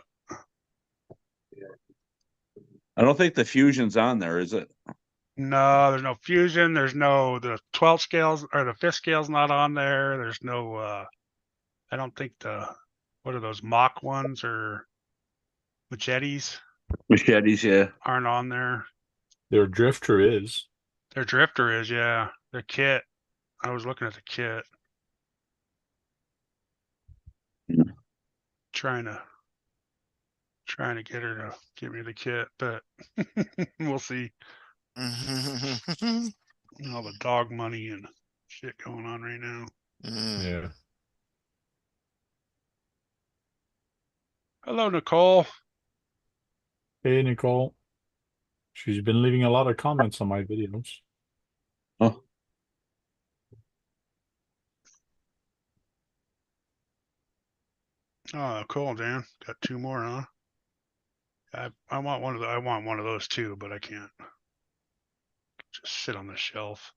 I don't think the Fusion's on there, is it? No, there's no Fusion. There's no, the 12 scales or the 5th scale's not on there. There's no, I don't think what are those Mach ones or Machetes Machetes, yeah. aren't on there. Their drifter is. Their drifter is, yeah. Their kit. I was looking at the kit. Hmm. Trying to get her to give me the kit, but we'll see. All the dog money and shit going on right now. Yeah. Hello, Nicole. Hey, Nicole. She's been leaving a lot of comments on my videos. Oh, Oh, cool, Dan. Got 2 more, huh? I want one of I want one of those too, but I can't. Just sit on the shelf.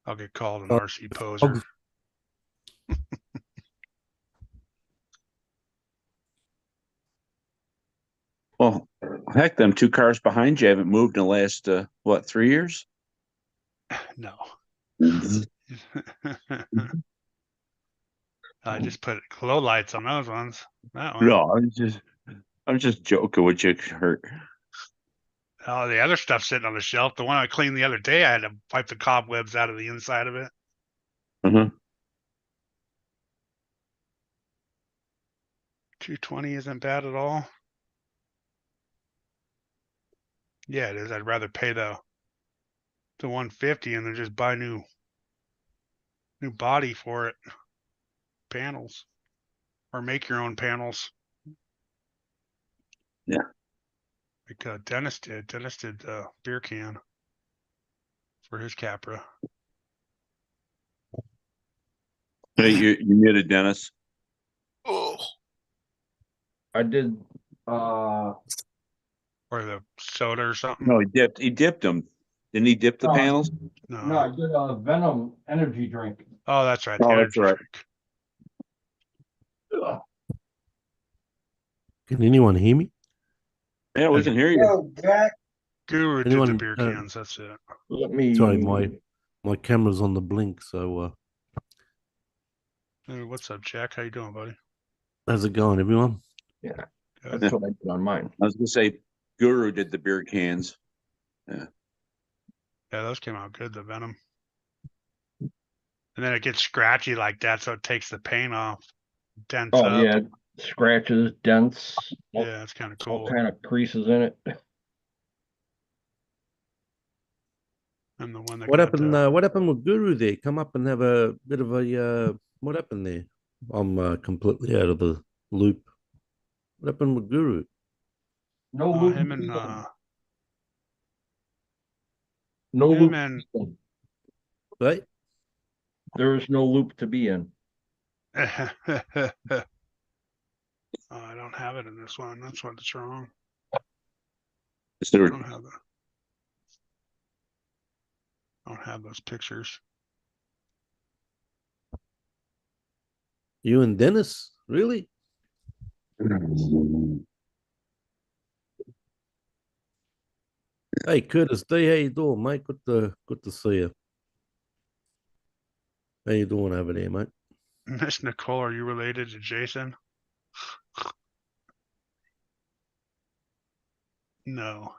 I'll get called an RC poser. well, heck, them 2 cars behind you haven't moved in the last, 3 years? No. Mm-hmm. I just put glow lights on those ones. That one. No, I'm just joking with you, Kurt. Oh, the other stuff's sitting on the shelf. The one I cleaned the other day, I had to wipe the cobwebs out of the inside of it. Uh-huh. 220 isn't bad at all. Yeah, it is. I'd rather pay the 150 and then just buy new body for it. Panels. Or make your own panels. Yeah. Like Dennis did. Dennis did the beer can for his Capra. Hey, you muted, Dennis. Oh, I did, Or the soda or something. No, he dipped them. Didn't he dip the No. panels? no, I did a Venom energy drink. Oh, that's right. Oh, the that's energy right. drink. Can anyone hear me? Yeah, we can hear you. Oh, Jack. Guru did Anyone, the beer cans. That's it. Let me. Sorry, my camera's on the blink. So Hey, what's up, Jack? How you doing, buddy? how's it going, everyone? Yeah, Good. that's what I did on mine. I was gonna say Guru did the beer cans. Yeah, those came out good, the Venom. And then it gets scratchy like that, so it takes the paint off. Dents Oh up. yeah, scratches, dents, Yeah, it's kind of all cool. kind of creases in it. And the one that What got, happened? What happened with Guru there? Come up and have a bit of a what happened there? I'm completely out of the loop. What happened with Guru? No loop. him and no him loop. and Right? There is no loop to be in. I don't have it in this one. That's what's wrong. Is there, I don't have those pictures. You and Dennis? Really? Hey, Curtis D, how you doing, mate? Good to see you. How you doing over there, mate? Miss Nicole, are you related to Jason? No.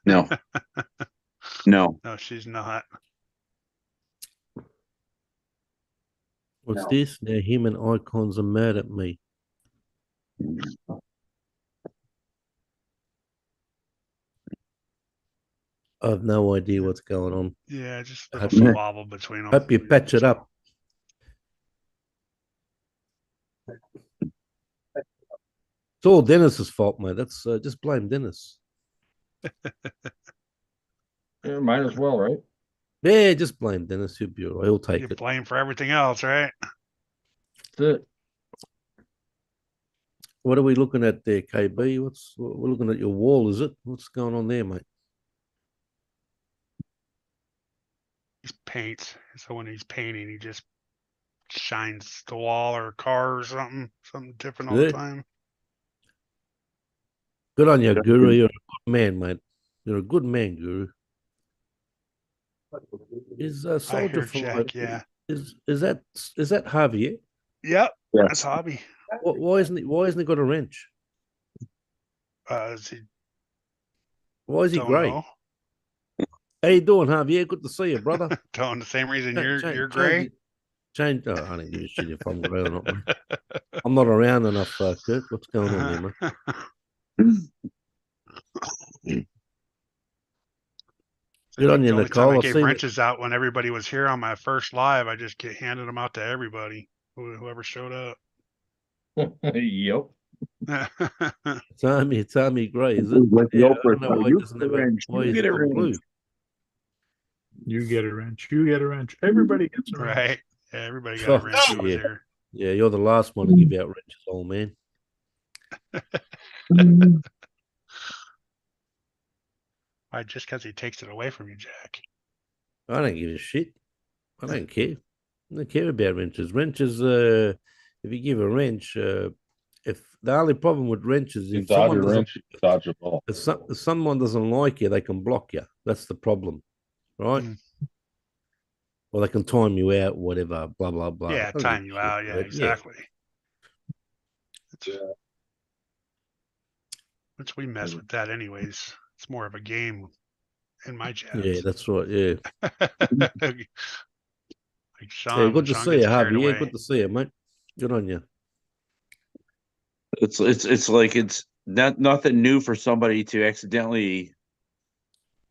no. No. No, she's not. What's this? Now him and Icons are mad at me. I have no idea what's going on. Yeah, just a Hope little you- squabble between them. Hope you patch it up. It's all Dennis's fault, mate. That's just blame Dennis. Yeah, might as well, right? Yeah, just blame Dennis. He'll be all right. He'll take You it. blame for everything else, right? That's it. What are we looking at there, KB? We're looking at your wall, is it? What's going on there, mate? He paints. So when he's painting, he just shines the wall or a car or something different all Yeah. the time. Good on you, Guru. You're a good man, mate. You're a good man, Guru. Is I Soldier hear Jack, yeah. Is that Javier? Yep, Yeah. that's hobby. Why isn't he got a wrench? Is he? Why is he Don't grey? know. How you doing, Javier? Good to see you, brother. Telling the same reason Change- you're change gray. it. Change. Oh, I don't give a shit if I'm grey or not, mate. I'm not around enough, Kurt. What's going on there, mate? Good on you, The only time I Nicole. I gave see. wrenches out when everybody was here on my first live. I just handed them out to everybody, whoever showed up. Yep. Tommy Gray, is it? Like the Yeah, I Oprah don't know show, why you he doesn't get a have a wrench, why you he's get a got wrench. blue. You get a wrench. You get a wrench. Everybody gets a wrench. Right. Yeah, everybody got a wrench who was Yeah. here. Yeah, you're the last one to give out wrenches, old man. Why, just because he takes it away from you, Jack? I don't give a shit. I don't care. I don't care about wrenches. Wrenches, if you give a wrench, if the only problem with wrenches, You if dodge a someone doesn't, wrench, you dodge a ball. if someone doesn't like you, they can block you. That's the problem, right? Mm. Or they can time you out, whatever, blah blah blah. Yeah, I don't time give a you shit, out. Yeah, but exactly. Which we mess with that anyways. It's more of a game in my chats. Yeah, that's right. Yeah. Like Sean, Yeah, when good to Sean see gets you, carried Harvey. Yeah, away. good to see you, mate. Good on you. It's like it's nothing new for somebody to accidentally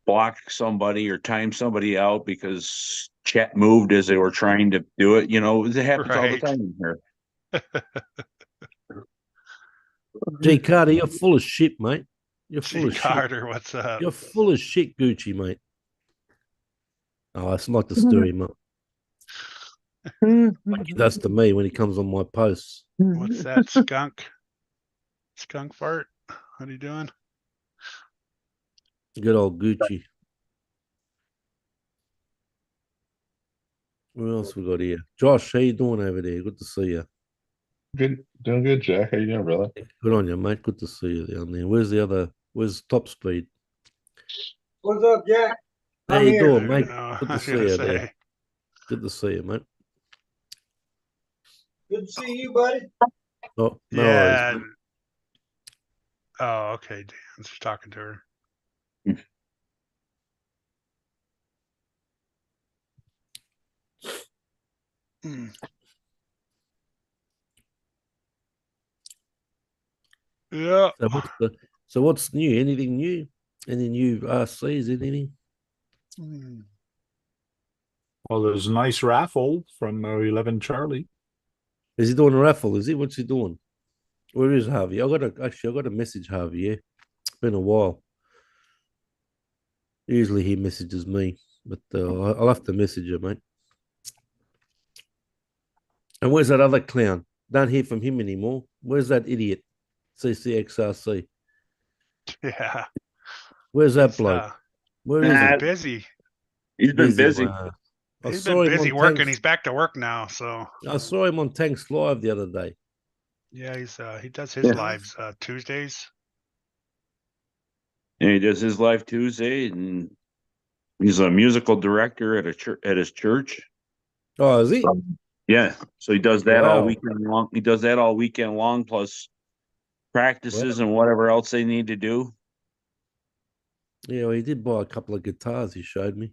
block somebody or time somebody out because chat moved as they were trying to do it. You know, it happens all the Right. time in here. G Carter, you're full of shit, mate. You're full G of shit. Carter, what's up? You're full of shit, Gucci, mate. Oh, it's like to stir him up. Like he does to me when he comes on my posts. What's that skunk? Skunk fart? What are you doing? Good old Gucci. What else we got here? Josh, how you doing over there? Good to see you. Good, doing good, Jack. How you doing, brother? Good on you, mate. Good to see you down there. Where's Top Speed? What's up, Jack? How I'm you here. doing, mate? I Good to was see gonna you say. there. Good to see you, mate. Good to see you, buddy. Oh, no Yeah. worries, mate. Oh, okay. Dan's talking to her. Hmm. Yeah. So what's new? Anything new? Any new RCs? Anything? Hmm. Well, there's a nice raffle from 11 Charlie. Is he doing a raffle? Is he? What's he doing? Where is Harvey? I got a message, Harvey. Yeah, it's been a while. Usually he messages me, but I'll have to message him, mate. And where's that other clown? Don't hear from him anymore. Where's that idiot? CCXRC. Yeah. Where's that He's, bloke? Where He's is been he? busy. He's been busy. I He's saw been him busy on working. Tanks- He's back to work now. So I saw him on Tanks Live the other day. yeah, he does his Yeah. lives Tuesdays. And he does his live Tuesday, and he's a musical director at a church at his church. Oh, is he? Yeah, so he does that all Wow. weekend long. He does that all weekend long, plus practices and whatever else they need to do. Yeah, well, he did buy a couple of guitars. He showed me.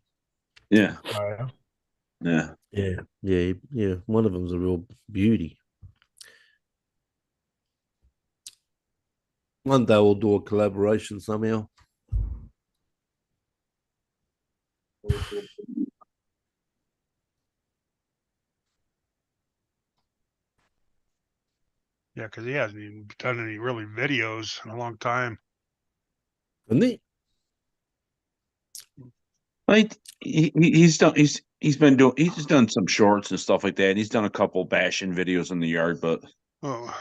Yeah, Oh, yeah. Yeah. One of them's a real beauty. One day we'll do a collaboration somehow. Yeah, because he hasn't even done any really videos in a long time. Isn't he? Like he's done some shorts and stuff like that. And he's done a couple bashing videos in the yard, but Oh,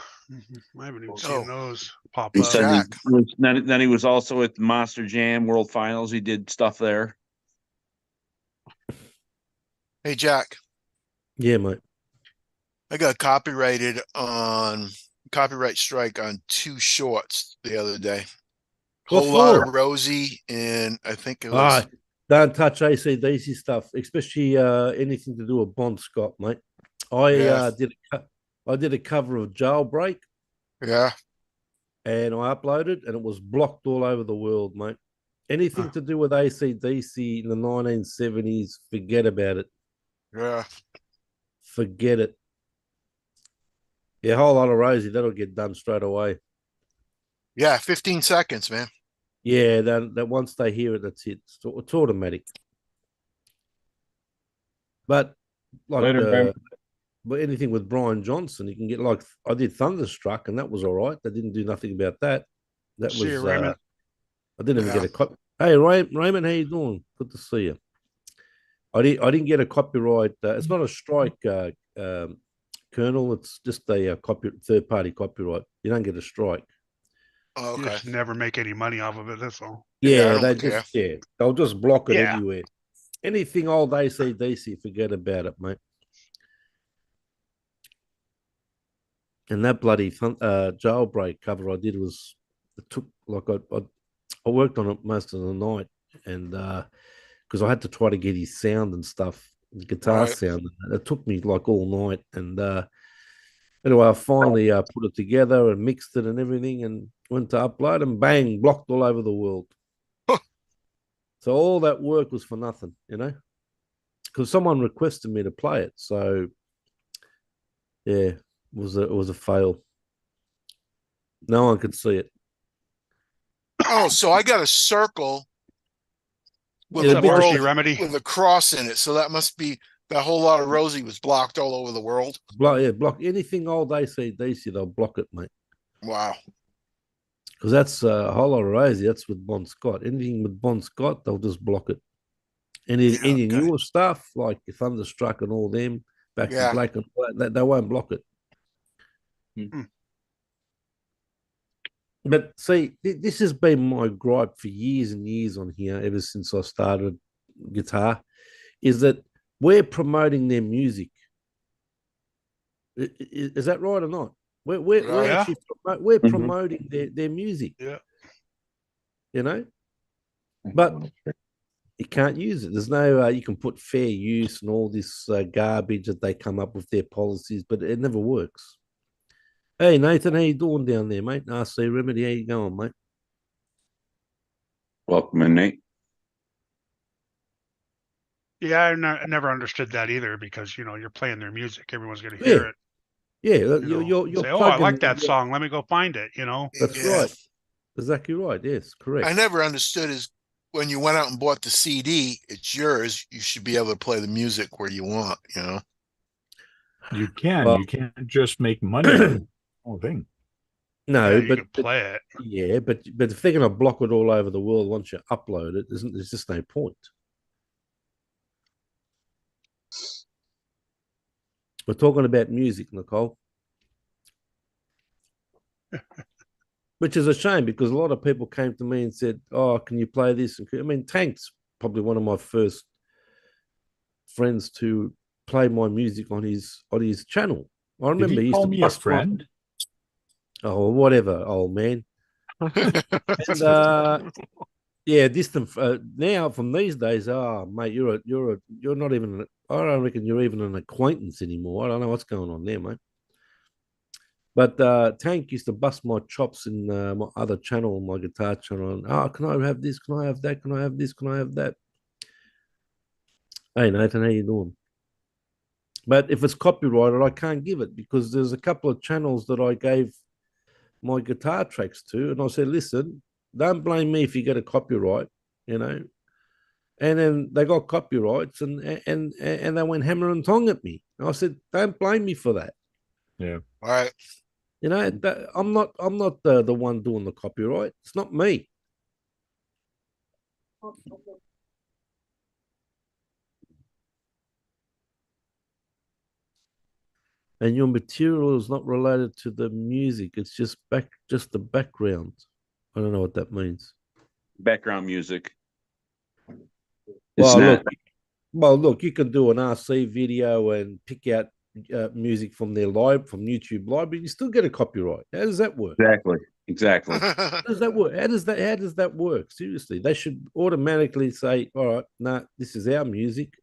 I haven't even Oh. seen those pop he up. said Jack. then he was also at Monster Jam World Finals. He did stuff there. Hey, Jack, Yeah, mate. I got copyright strike on 2 shorts the other day. What Whole lot for? of Rosie, and I think it was Ah, don't touch AC/DC stuff, especially anything to do with Bon Scott, mate. I Yeah. did a cover of Jailbreak. yeah. and I uploaded, and it was blocked all over the world, mate. Anything to do with AC/DC in the 1970s, forget about it. Yeah. Forget it. Yeah, a whole lot of Rosie, that'll get done straight away. Yeah, 15 seconds, man. Yeah, that once they hear it, that's it. It's automatic. But like Later, man. but anything with Brian Johnson, you can get like I did Thunderstruck, and that was all right. They didn't do nothing about that. That See was you, Raymond. I didn't even Yeah. get a copy. Hey, Raymond, how you doing? Good to see you. I didn't get a copyright. It's not a strike, Colonel. It's just a third party copyright. You don't get a strike. Oh, You okay. just never make any money off of it. That's all. Yeah, I don't they'll just block it Yeah. anywhere. Anything old AC/DC, forget about it, mate. And that bloody jailbreak cover I did was it took like I worked on it most of the night, and because I had to try to get his sound and stuff, his guitar Right. sound. And it took me like all night, and anyway, I finally put it together and mixed it and everything, and went to upload, and bang, blocked all over the world. So all that work was for nothing, you know, because someone requested me to play it. So yeah, it was a fail. No one could see it. Oh, so I got a circle with Yeah, a the big world Marcy Remedy. with a cross in it. So that must be that whole lot of Rosie was blocked all over the world. Block anything old AC/DC, they'll block it, mate. Wow. Because that's a whole lot of Rosie. That's with Bon Scott. Anything with Bon Scott, they'll just block it. Any okay. newer stuff like Thunderstruck and all them, Back Yeah. to Black and White, they won't block it. But see, this has been my gripe for years and years on here, ever since I started guitar, is that we're promoting their music. Is that right or not? We're Yeah. actually we're Mhm. promoting their music, Yeah. you know, but you can't use it. There's no you can put fair use and all this garbage that they come up with their policies, but it never works. Hey Nathan, how you doing down there, mate? RC Remedy, how you going, mate? Welcome in, Nate. Yeah, I never understood that either because you're playing their music. Everyone's going to hear it. Yeah, you know, you're say, "Oh, I like plugging- that song. Let me go find it." That's Yeah. right. Exactly right. Yes, correct. I never understood is when you went out and bought the CD, it's yours. You should be able to play the music where you want, you know? You can. Well- You can't just make money. on the whole thing. No, Yeah, you but can play it. yeah, but if they're going to block it all over the world once you upload it, there's just no point. We're talking about music, Nicole. Which is a shame because a lot of people came to me and said, "Oh, can you play this?" I mean, Tank's probably one of my first friends to play my music on his channel. I Did remember he he used call to me a bust my- friend? Oh, whatever, old man. And yeah, distant now from these days. Oh, mate, you're not even. I don't reckon you're even an acquaintance anymore. I don't know what's going on there, mate. But Tank used to bust my chops in my other channel, my guitar channel. And, oh, can I have this? Can I have that? Can I have this? Can I have that? Hey, Nathan, how you doing? But if it's copyrighted, I can't give it because there's a couple of channels that I gave my guitar tracks to, and I said, listen, don't blame me if you get a copyright, you know. And then they got copyrights, and they went hammer and tong at me. And I said, don't blame me for that. Yeah. All right. You know, I'm not the one doing the copyright. It's not me. And your material is not related to the music. It's just the background. I don't know what that means. Background music. Well, look, you can do an RC video and pick out music from their from YouTube library. You still get a copyright. How does that work? Exactly. How does that work? How does that work? Seriously, they should automatically say, "All right, no, this is our music."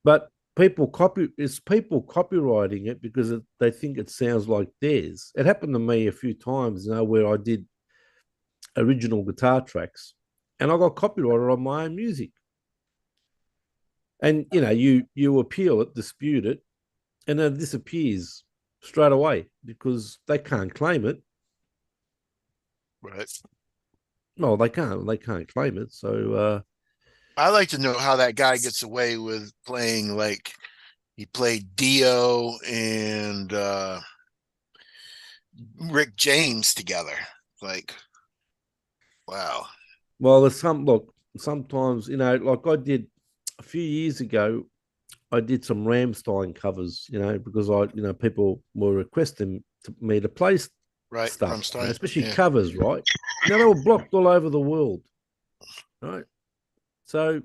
But people copywriting it because they think it sounds like theirs. It happened to me a few times, where I did original guitar tracks, and I got copyrighted on my own music. And you appeal it, dispute it, and then it disappears straight away because they can't claim it. Right. No, they can't. They can't claim it. So I like to know how that guy gets away with playing, like he played Dio and Rick James together. Like, wow. well, there's sometimes, like I did a few years ago, I did some Rammstein covers, because people were requesting me to play Right. stuff, Rammstein, especially yeah. covers, right? They were blocked all over the world, right? So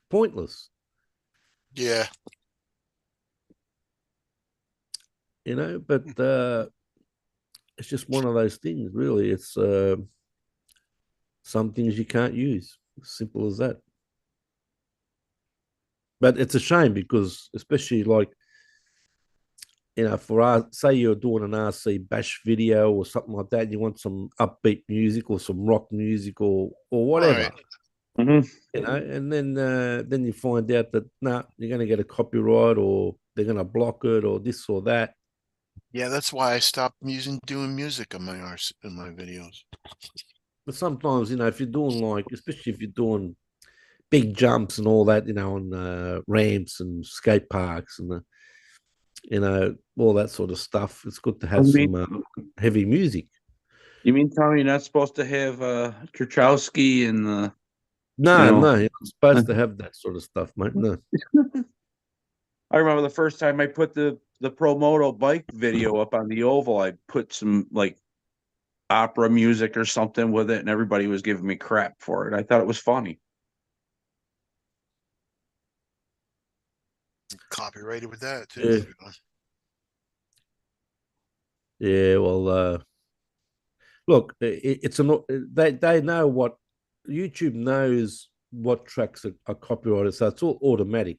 pointless, Yeah. but it's just one of those things, really. It's some things you can't use. Simple as that. But it's a shame because, especially like, for us, say you're doing an RC Bash video or something like that, and you want some upbeat music or some rock music or whatever, Right. and then you find out that you're going to get a copyright or they're going to block it or this or that. Yeah, that's why I stopped doing music in my videos. But sometimes, if you're doing especially if you're doing big jumps and all that, on ramps and skate parks and all that sort of stuff, it's good to have some heavy music. You mean tell me you're not supposed to have Tchaikovsky and No, you're not supposed to have that sort of stuff, mate. No. I remember the first time I put the Pro Moto bike video up on the Oval, I put some like opera music or something with it, and everybody was giving me crap for it. I thought it was funny. Copyrighted with that too. Yeah, well, look, they know what YouTube knows what tracks are copyrighted, so it's all automatic.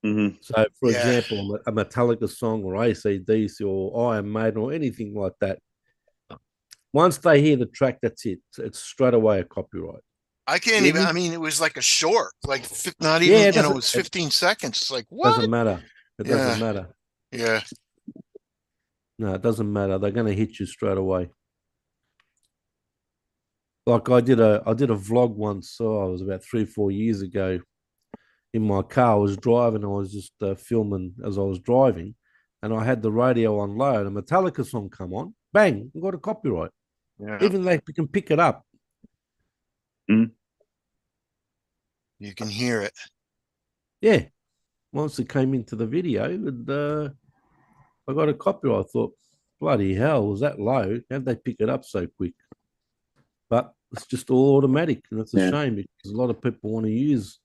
Mm-hmm. So, for example, a Metallica song or AC/DC or Iron Maiden or anything like that, once they hear the track, that's it. It's straight away a copyright. I can't even. I mean, it was like a short, like not even. It was 15 seconds. It's like what? Doesn't matter. It doesn't matter. Yeah. No, it doesn't matter. They're going to hit you straight away. Like I did a vlog once. So it was about 3-4 years ago. In my car, I was driving. I was just filming as I was driving, and I had the radio on low, and a Metallica song come on. Bang! I got a copyright. Yeah. Even they can pick it up. Mm. You can hear it. Yeah. Once it came into the video, and I got a copyright. I thought, bloody hell, was that low? How'd they pick it up so quick? But it's just all automatic, and it's a shame because a lot of people want to use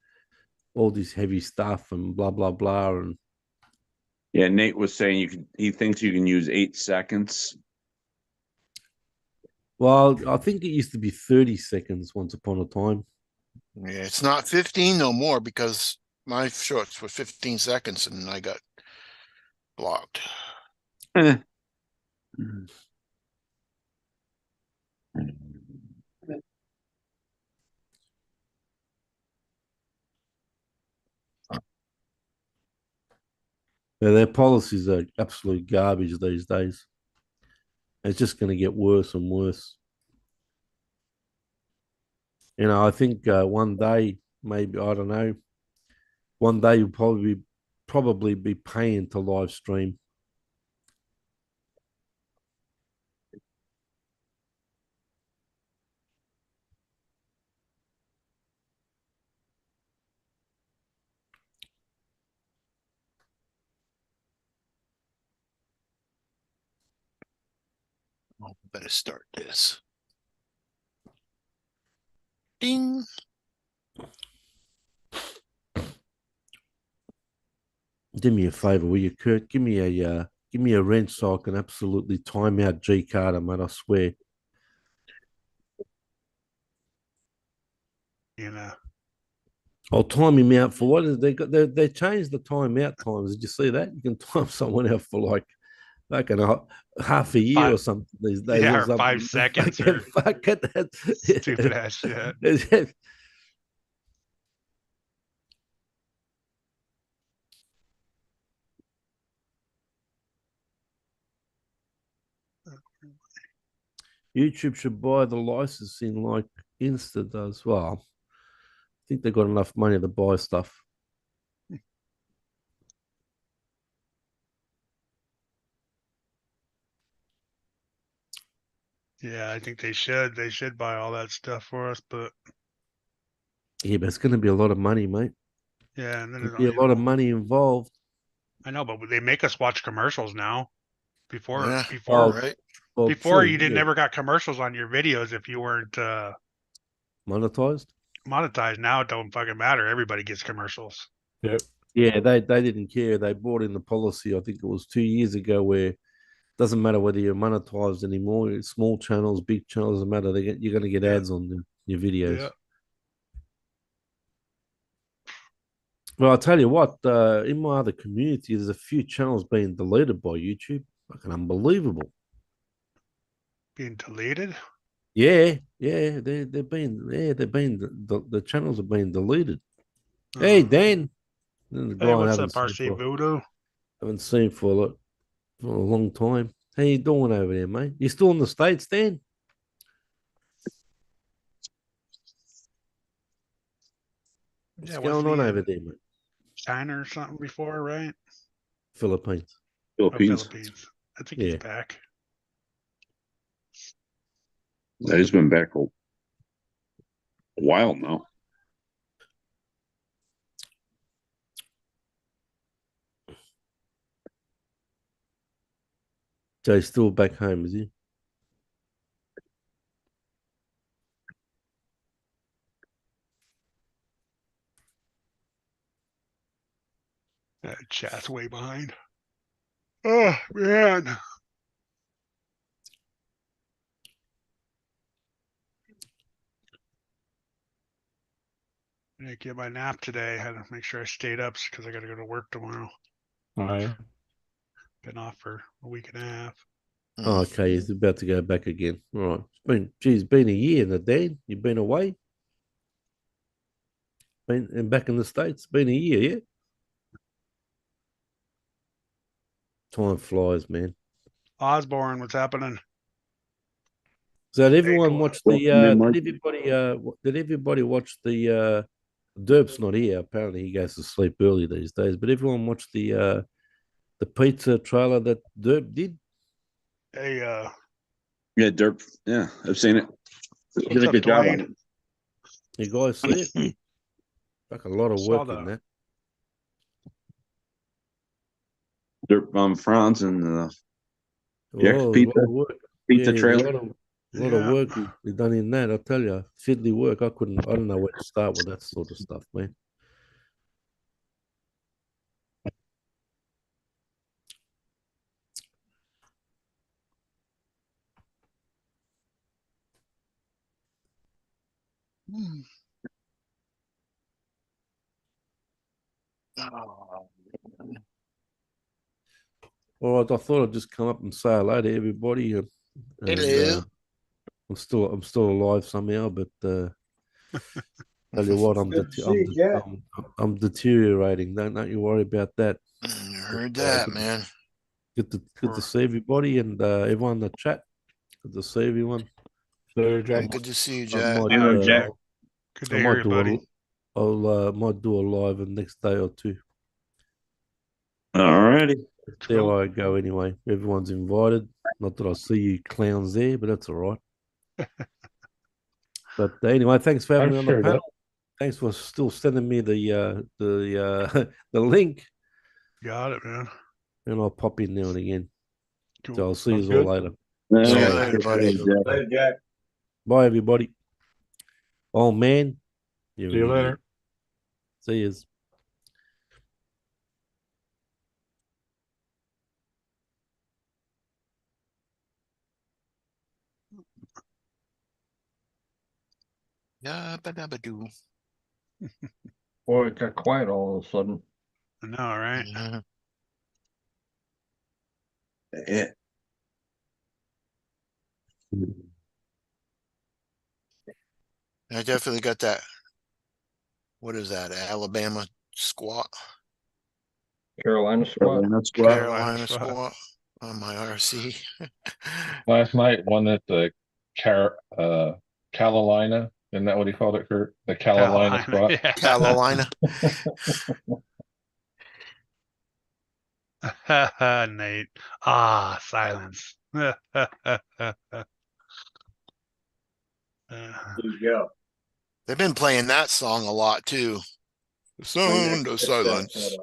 all this heavy stuff and blah blah blah. And yeah, Nate was saying he thinks you can use 8 seconds. Well, I think it used to be 30 seconds once upon a time. Yeah, it's not 15 no more because my shorts were 15 seconds and I got blocked. Yeah, their policies are absolute garbage these days. It's just going to get worse and worse. I think one day, maybe, I don't know, one day you'll probably be paying to live stream. Oh, better start this. Ding. Do me a favor, will you, Kurt? Give me a wrench so I can absolutely time out G Carter, mate. I swear. I'll time him out for what is they got? They changed the time out times. Did you see that? You can time someone out for like half a year or something these days. Yeah, Or or something. 5 seconds or Fuck it. stupid ass shit. YouTube should buy the licensing like Insta does. Well, I think they got enough money to buy stuff. Yeah, I think they should. They should buy all that stuff for us, but Yeah, but it's going to be a lot of money, mate. yeah, and then There'll be a lot of money involved. I know, but they make us watch commercials now. Before, Yeah, before, right. Well, before true, you didn't yeah. never got commercials on your videos if you weren't Monetized. monetized. Now it don't fucking matter. Everybody gets commercials. Yep. Yeah, they didn't care. They brought in the policy. I think it was 2 years ago where it doesn't matter whether you're monetized anymore. Small channels, big channels, doesn't matter. You're going to get ads on your videos. Yeah. Well, I'll tell you what. In my other community, there's a few channels being deleted by YouTube. Fucking unbelievable. Being deleted. Yeah, they've been the channels have been deleted. Hey, Uh-huh. Dan. The guy Hey, I what's haven't up, seen RC Voodoo? haven't seen for a long time. How you doing over there, mate? You still in the States, Dan? What's Yeah, going wasn't on he over in there, mate? China or something before, right? Philippines. Oh, Philippines. Philippines. I think he's Yeah. back. Yeah, he's been back a while now. So he's still back home, is he? Chat's way behind. Oh man. I didn't get my nap today. I had to make sure I stayed up because I got to go to work tomorrow. All right. Been off for a week and a half. Oh, okay, he's about to go back again. All right. It's been a year, now, Dan. You've been away. Been back in the States. Been a year, yeah. Time flies, man. Osborne, what's happening? So did everyone Cool. watch Well, the man, Mike. did everybody watch the Derp's not here. Apparently he goes to sleep early these days, but everyone watched the pizza trailer that Derp did. Hey, Yeah, Derp. Yeah, I've seen it. Did what's a up, good job on Dwayne? it. You guys see it? Like a lot of Saw work the in that. Derp Franz and Jack's Oh, a Pizza lot of work. Pizza Yeah, trailer. a lot of work he done in that. I tell you, fiddly work. I don't know where to start with that sort of stuff, man. All right, I thought I'd just come up and say hello to everybody. And, Hello. I'm still alive somehow, but tell you what, Good to see you, Jack. I'm deteriorating. Don't you worry about that. I heard that, man. Good to see everybody and everyone in the chat. Good to see everyone. So, Hey, Jack. good to see you, I Jack. might, Hello, Jack. Good I to hear might you, do buddy. might do a live the next day or two. All righty. There Cool. I go. Anyway, everyone's invited. Not that I see you clowns there, but that's all right. But anyway, thanks for having I'm me on sure the that panel. Thanks for still sending me the link, Got it, man. and I'll pop in now and again. Cool. So I'll see Sounds you all good. later. See you All right. later, buddy. Jack. Later, Jack. Bye, everybody. Oh man, you're See you an idiot. later. See yous. Yeah, ba-da-ba-doo. Boy, it got quiet all of a sudden. I know, right? Mhm. Yeah. I definitely got that. What is that? Alabama squat, Carolina squad. That's what. Carolina squat on my RC. Last night, one at the Carolina, isn't that what he called it, Kurt? The Carolina squad. Yeah. Carolina. Nate. Ah, silence. There you go. They've been playing that song a lot too. The sound of silence.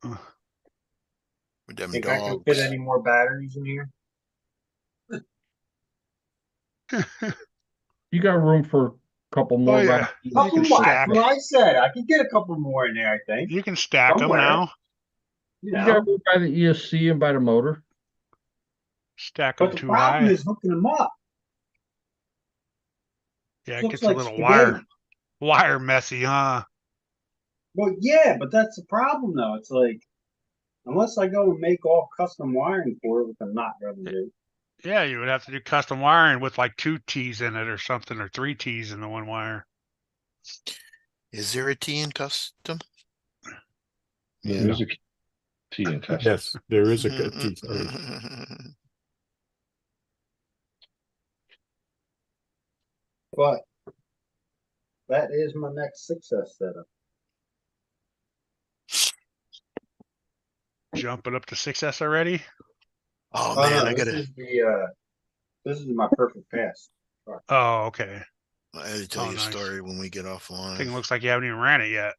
With them Think I can dogs. fit any more batteries in here? You got room for a couple more. Oh, yeah. rounds? You Couple can more. stack. That's what I said. I could get a couple more in there, I think. You can stack them Somewhere. now. You You know. got room by the ESC and by the motor. Stack them But the too problem high. is hooking them up. Yeah, it Looks gets like a little spaghetti. wire messy, huh? Well, yeah, but that's the problem, though. It's like, unless I go and make all custom wiring for it, which I'm not going to do. Yeah, you would have to do custom wiring with like 2 T's in it or something, or 3 T's in the one wire. Is there a T in custom? There is a T in custom. Yes, there is a T. Sorry. But that is my next success setup. Jumping up to 6S already? Oh Oh, man, no, I this gotta. is this is my perfect pass. Oh, okay. I had to tell Oh, you a nice. story when we get offline. Thing looks like you haven't even ran it yet.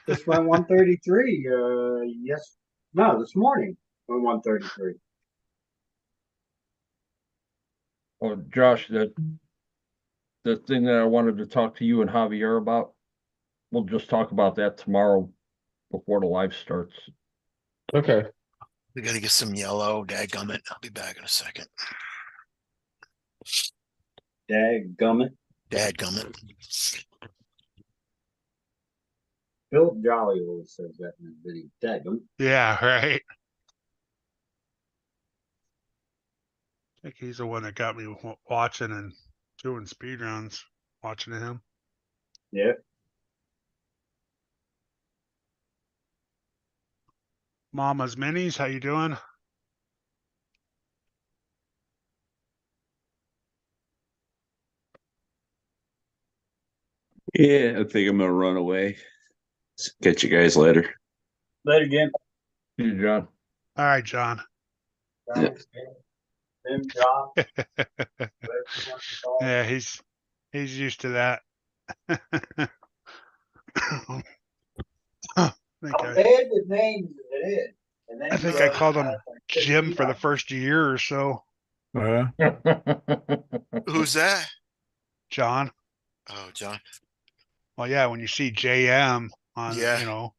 Just went 133. This morning went 133. Oh, Josh, the thing that I wanted to talk to you and Javier about, we'll just talk about that tomorrow before the live starts. Okay. We gotta get some yellow. Dadgummit. I'll be back in a second. Dadgummit. Dadgummit. Philip Jolly always says that in his video. Dadgummit. Yeah, right. I think he's the one that got me watching and doing speed runs, watching him. Yeah. Mama's Minis, how you doing? Yeah, I think I'm gonna run away. Catch you guys later. Later again. See you, John. All right, John. Thanks, Tim, John. Yeah, he's used to that. I Bad with names as it is. And then think I called him Jim for the first year or so. Who's that? John. Oh, John. Well, yeah, when you see JM on, Yeah. you know,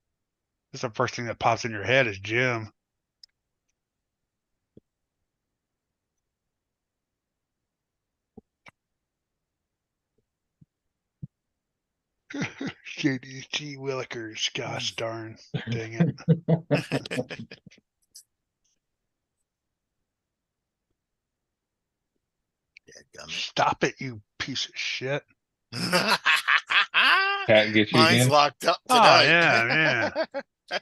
that's the first thing that pops in your head is Jim. JDG Willikers, gosh darn, dang it. Stop it, you piece of shit. Cat get you Mine's again? locked up Oh, tonight. yeah, I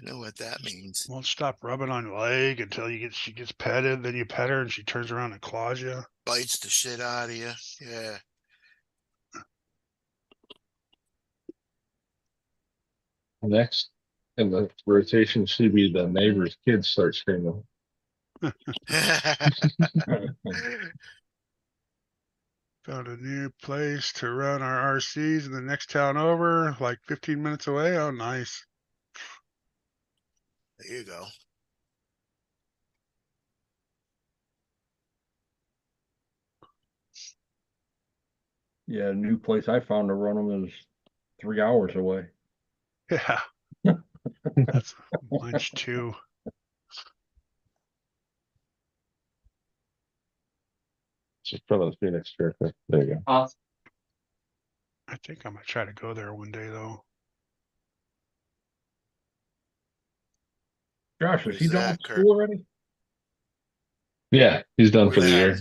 know what that means. Won't stop rubbing on your leg until she gets petted, then you pet her and she turns around and claws you. Bites the shit out of you. Yeah. Next in the rotation should be the neighbor's kids start screaming. Found a new place to run our RCs in the next town over, like 15 minutes away. Oh, nice. There you go. Yeah, a new place I found to run them is 3 hours away. Yeah. That's lunch too. It's from the Phoenix Fairfield. There you go. I think I'm gonna try to go there one day though. Josh, is Where's he done that, with Kurt? school already? Yeah, he's done for Where the they year. at?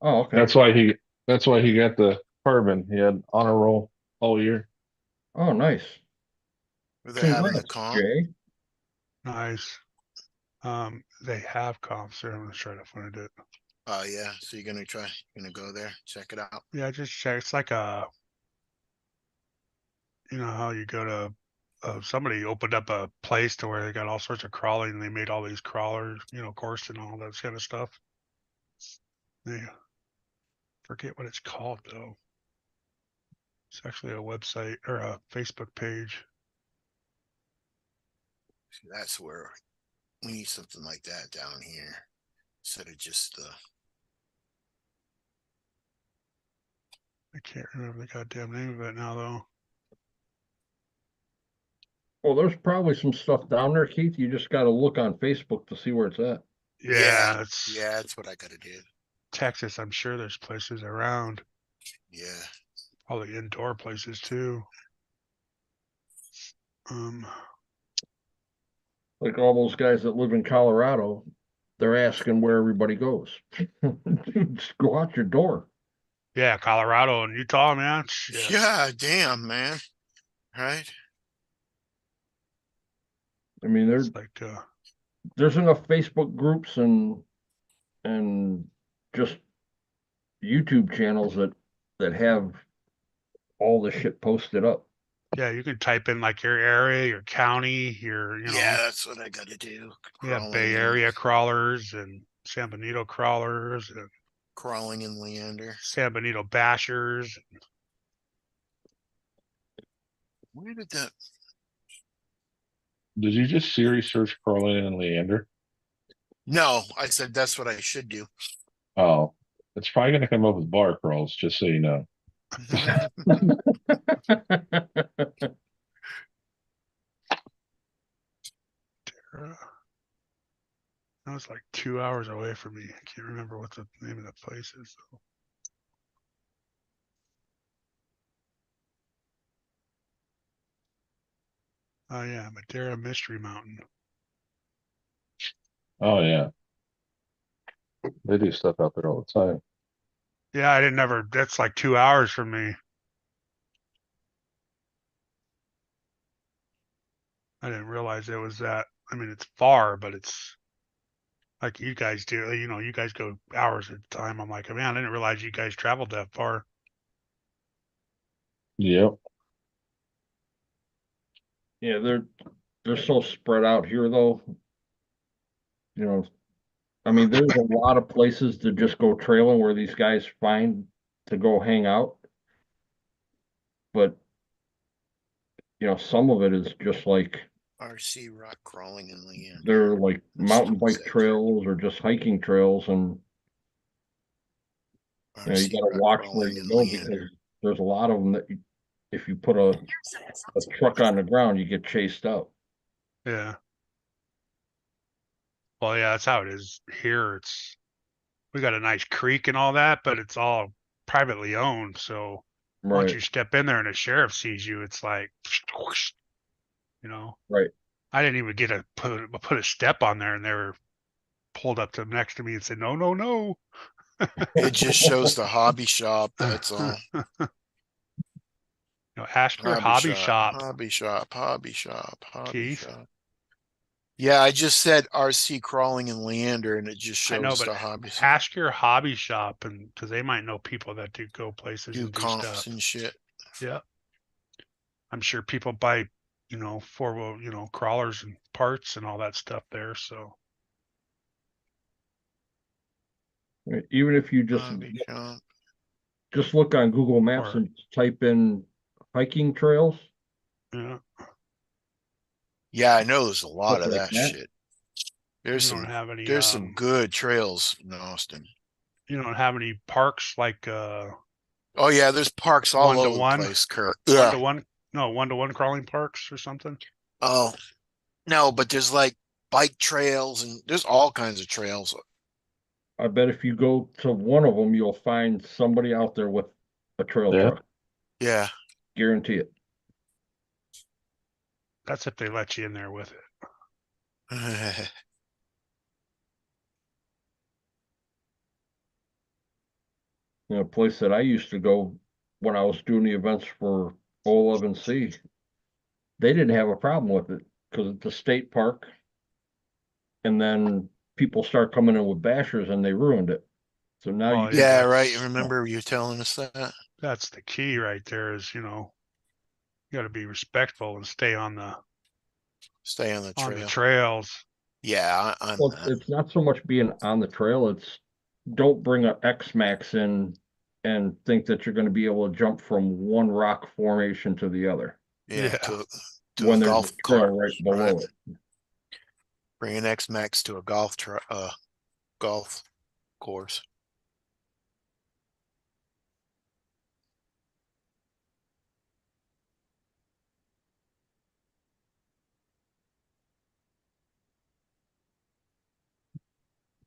Oh, okay. That's why he got the carbon. He had honor roll all year. Oh, nice. Were they having the Congrats, comp? Jay. Nice. They have comps there. I'm gonna try to find it. Oh yeah, so you're gonna go there, check it out. Yeah, just check. It's like you know how you go to somebody opened up a place to where they got all sorts of crawling and they made all these crawlers, course and all that kind of stuff. They forget what it's called though. It's actually a website or a Facebook page. See, that's where we need something like that down here. Instead of just I can't remember the goddamn name of it now though. Well, there's probably some stuff down there, Keith. You just got to look on Facebook to see where it's at. Yeah, that's what I gotta do. Texas. I'm sure there's places around. Yeah. All the indoor places too. Like all those guys that live in Colorado, they're asking where everybody goes. Just go out your door. Yeah, Colorado and Utah, man. Shit. Yeah, damn, man. Right? I mean, It's like there's enough Facebook groups and just YouTube channels that have all the shit posted up. yeah, you can type in like your area, your county, your Yeah, that's what I gotta do. yeah, Crawling Bay in- Area crawlers and San Benito crawlers and Crawling in Leander. San Benito bashers. Where did that? Did you just Siri search Carlin and Leander? No, I said that's what I should do. Oh, it's probably going to come up with bar crawls, just so you know. That was like 2 hours away from me. I can't remember what the name of the place is though. Oh yeah, Madera Mystery Mountain. Oh, yeah. They do stuff out there all the time. Yeah, I didn't ever. That's like 2 hours from me. I didn't realize it was that. I mean, it's far, but it's like you guys do. You guys go hours at a time. I'm like, man, I didn't realize you guys traveled that far. Yep. Yeah, they're so spread out here though. I mean, there's a lot of places to just go trailing where these guys find to go hang out. But some of it is just like RC rock crawling in Leander. they're like mountain bike trails or just hiking trails, and you RC gotta rock watch where crawling you in go Leander. because there's a lot of them that if you put a truck on the ground, you get chased out. Yeah. Well, yeah, that's how it is here. We got a nice creek and all that, but it's all privately owned. So once Right, you step in there and the sheriff sees you, it's like, right. I didn't even get to put a step on there, and they were pulled up to next to me and said, "No, no, no." It just shows the hobby shop. That's all. Ashker Hobby Shop. Hobby shop. Hobby shop. Hobby Keith? shop. Yeah, I just said RC crawling in Leander, and it just I know, shows but the hobby shop. ask your hobby shop, and because they might know people that do go places Do and do comps stuff. and shit. Yeah, I'm sure people buy, four-wheel, crawlers and parts and all that stuff there. So Even if you just Hobby shop. just look on Google Maps Or- and type in hiking trails. yeah, Yeah, I know there's a lot Stuff of like that that. shit. There's you don't some have any. there's some good trails in Austin. You don't have any parks like Oh yeah, there's parks all over One-to-one? the place, Kurt. one-to-one crawling parks or something. Oh no, but there's like bike trails and there's all kinds of trails. I bet if you go to one of them, you'll find somebody out there with a trail Yeah. truck. Yeah. Guarantee it. That's if they let you in there with it. You know, a place that I used to go when I was doing the events for O11C, they didn't have a problem with it because it's a state park. And then people start coming in with bashers and they ruined it. So now Well, you, Yeah, right. You remember you telling us that? That's the key right there is, you gotta be respectful and stay on the Stay on the trail. trails. Yeah, I'm well, that. it's not so much being on the trail, it's don't bring a X-Max in and think that you're going to be able to jump from one rock formation to the other Yeah, Yeah. to when a there's golf a trail cart. right below it. Bring an X-Max to a golf course.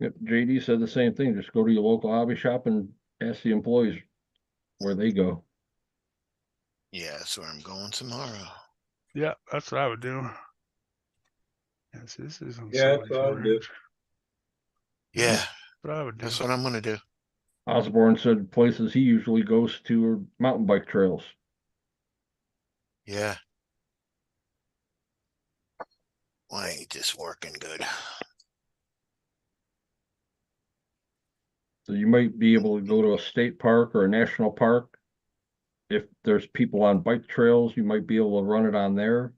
Yep, JD said the same thing. Just go to your local hobby shop and ask the employees where they go. Yeah, that's where I'm going tomorrow. Yeah, that's what I would do. Yes, this is on Yeah, that's what 74 I'd do. inch. Yeah, That's what I would do. that's what I'm gonna do. Osborne said places he usually goes to are mountain bike trails. Yeah. Why ain't this working good? So you might be able to go to a state park or a national park. If there's people on bike trails, you might be able to run it on there.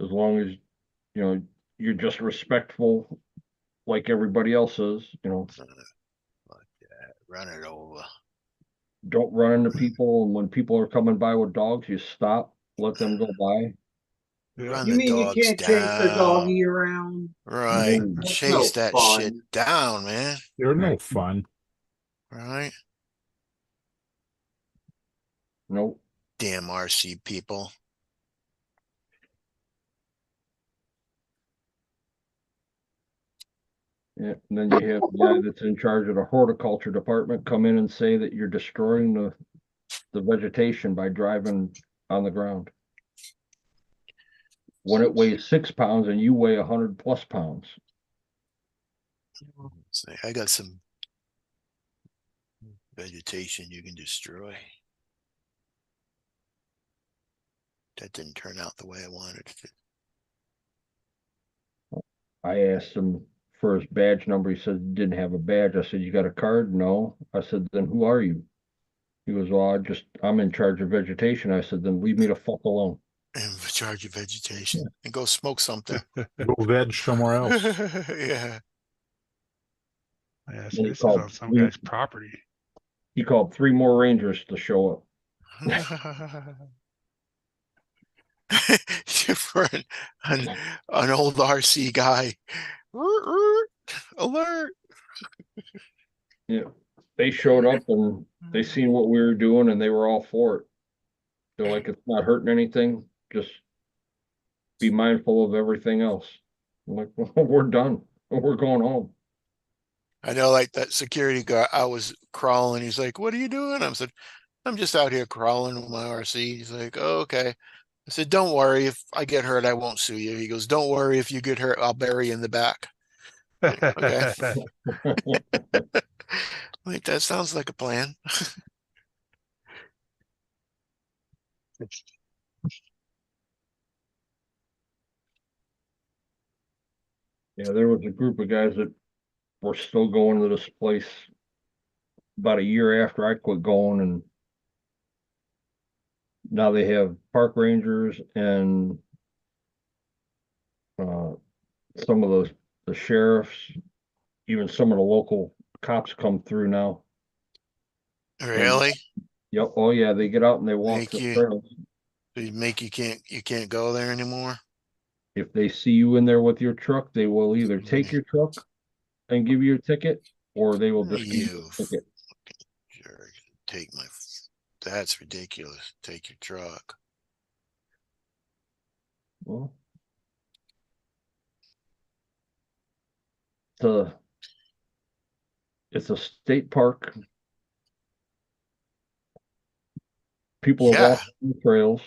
As long as, you're just respectful like everybody else is, Run it over. don't run into people. And when people are coming by with dogs, you stop, let them go by. Run You the mean you dogs can't chase the down. doggy around? Right. No. That's Chase no that fun. shit down, man. They're no fun. Right. Nope. Damn RC people. Yeah, and then you have the guy that's in charge of the horticulture department come in and say that you're destroying the vegetation by driving on the ground. When it weighs 6 pounds and you weigh 100+ pounds. Say, I got some vegetation you can destroy. That didn't turn out the way I wanted it to. I asked him for his badge number. He said he didn't have a badge. I said, you got a card? No. I said, then who are you? He goes, well, I'm in charge of vegetation. I said, then leave me the fuck alone. In charge of vegetation and go smoke something. Go veg somewhere else. Yeah. Yeah, Then so he this is called on some three- guy's property. He called 3 more Rangers to show up. For an old RC guy. Alert. Yeah. They showed up and they seen what we were doing and they were all for it. They're like, it's not hurting anything. Just be mindful of everything else. I'm like, well, we're done. We're going home. I know, like that security guy, I was crawling. He's like, what are you doing? I said, I'm just out here crawling with my RC. He's like, oh, okay. I said, don't worry. If I get hurt, I won't sue you. He goes, don't worry. If you get hurt, I'll bury you in the back. Okay. Like, that sounds like a plan. Yeah, there was a group of guys that were still going to this place about a year after I quit going, and now they have park rangers and some of the sheriffs, even some of the local cops come through now. Really? Yep. Oh yeah, they get out and they walk Make the you- trails. You can't go there anymore. If they see you in there with your truck, they will either take your truck and give you a ticket, or they will just give you a ticket. Sure, take my. That's ridiculous. Take your truck. Well, the It's a state park. People have Yeah. walked the trails.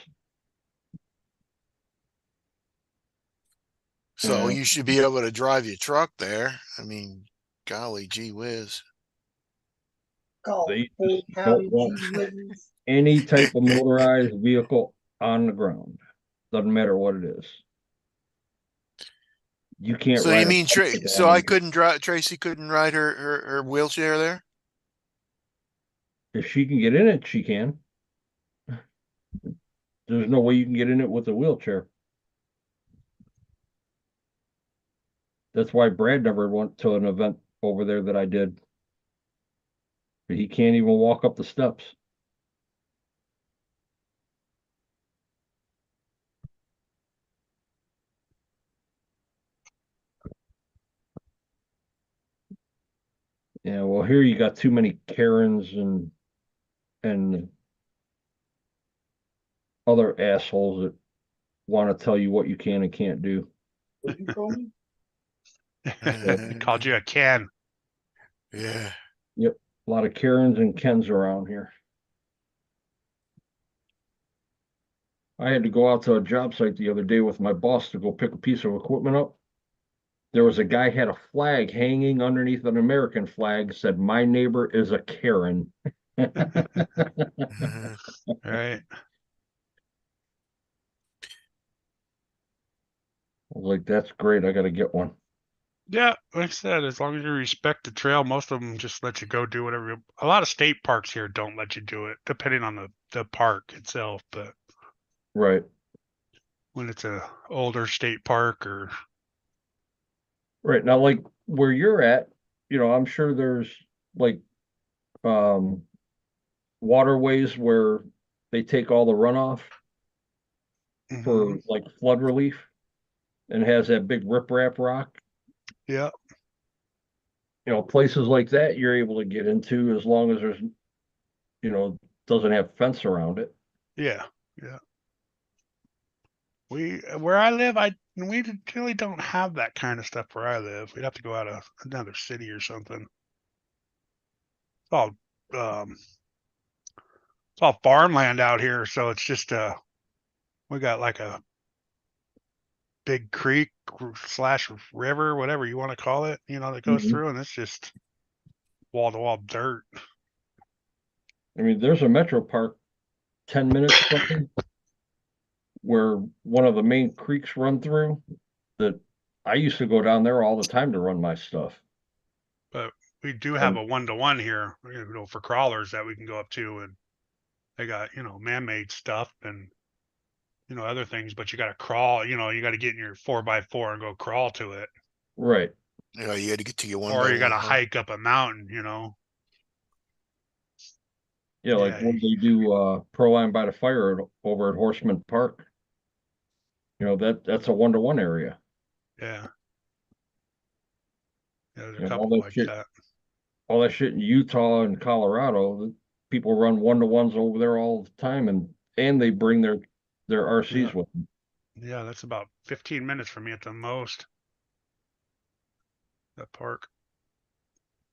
So Yeah. you should be able to drive your truck there. I mean, golly gee whiz. They just don't want any type of motorized vehicle on the ground. Doesn't matter what it is. You can't So ride you a mean bicycle so on I it. couldn't drive, Tracy couldn't ride her wheelchair there? If she can get in it, she can. There's no way you can get in it with a wheelchair. That's why Brad never went to an event over there that I did. He can't even walk up the steps. Yeah, well, here you got too many Karens and other assholes that want to tell you what you can and can't do. What you call me? He called you a Ken. Yeah. Yep, a lot of Karens and Kens around here. I had to go out to a job site the other day with my boss to go pick a piece of equipment up. There was a guy had a flag hanging underneath an American flag, said, "My neighbor is a Karen." Right. I was like, that's great. I got to get one. Yeah, like I said, as long as you respect the trail, most of them just let you go do whatever. A lot of state parks here don't let you do it, depending on the park itself. But Right. when it's a older state park or Right. Now, like where you're at, I'm sure there's like um waterways where they take all the runoff for like flood relief and has that big riprap rock. yeah, Places like that you're able to get into as long as there's, doesn't have fence around it. yeah. Where I live, we really don't have that kind of stuff where I live. We'd have to go out of another city or something. It's all farmland out here, so it's just we got like a big creek / river, whatever you want to call it, that goes through, and it's just wall to wall dirt. I mean, there's a metro park 10 minutes from me where one of the main creeks run through that I used to go down there all the time to run my stuff. But we do have a 1-to-1 here, for crawlers that we can go up to, and they got, man-made stuff and, other things, but you got to crawl, you got to get in your 4x4 and go crawl to it. Right. You got to get to your one. Or you got to hike up a mountain, Yeah, like when they do Proline by the Fire over at Horseman Park. That's a 1-to-1 area. Yeah. Yeah, there's a couple like that. All that shit in Utah and Colorado, people run 1-to-1s over there all the time, and they bring their RCs with them. Yeah, that's about 15 minutes for me at the most. That park.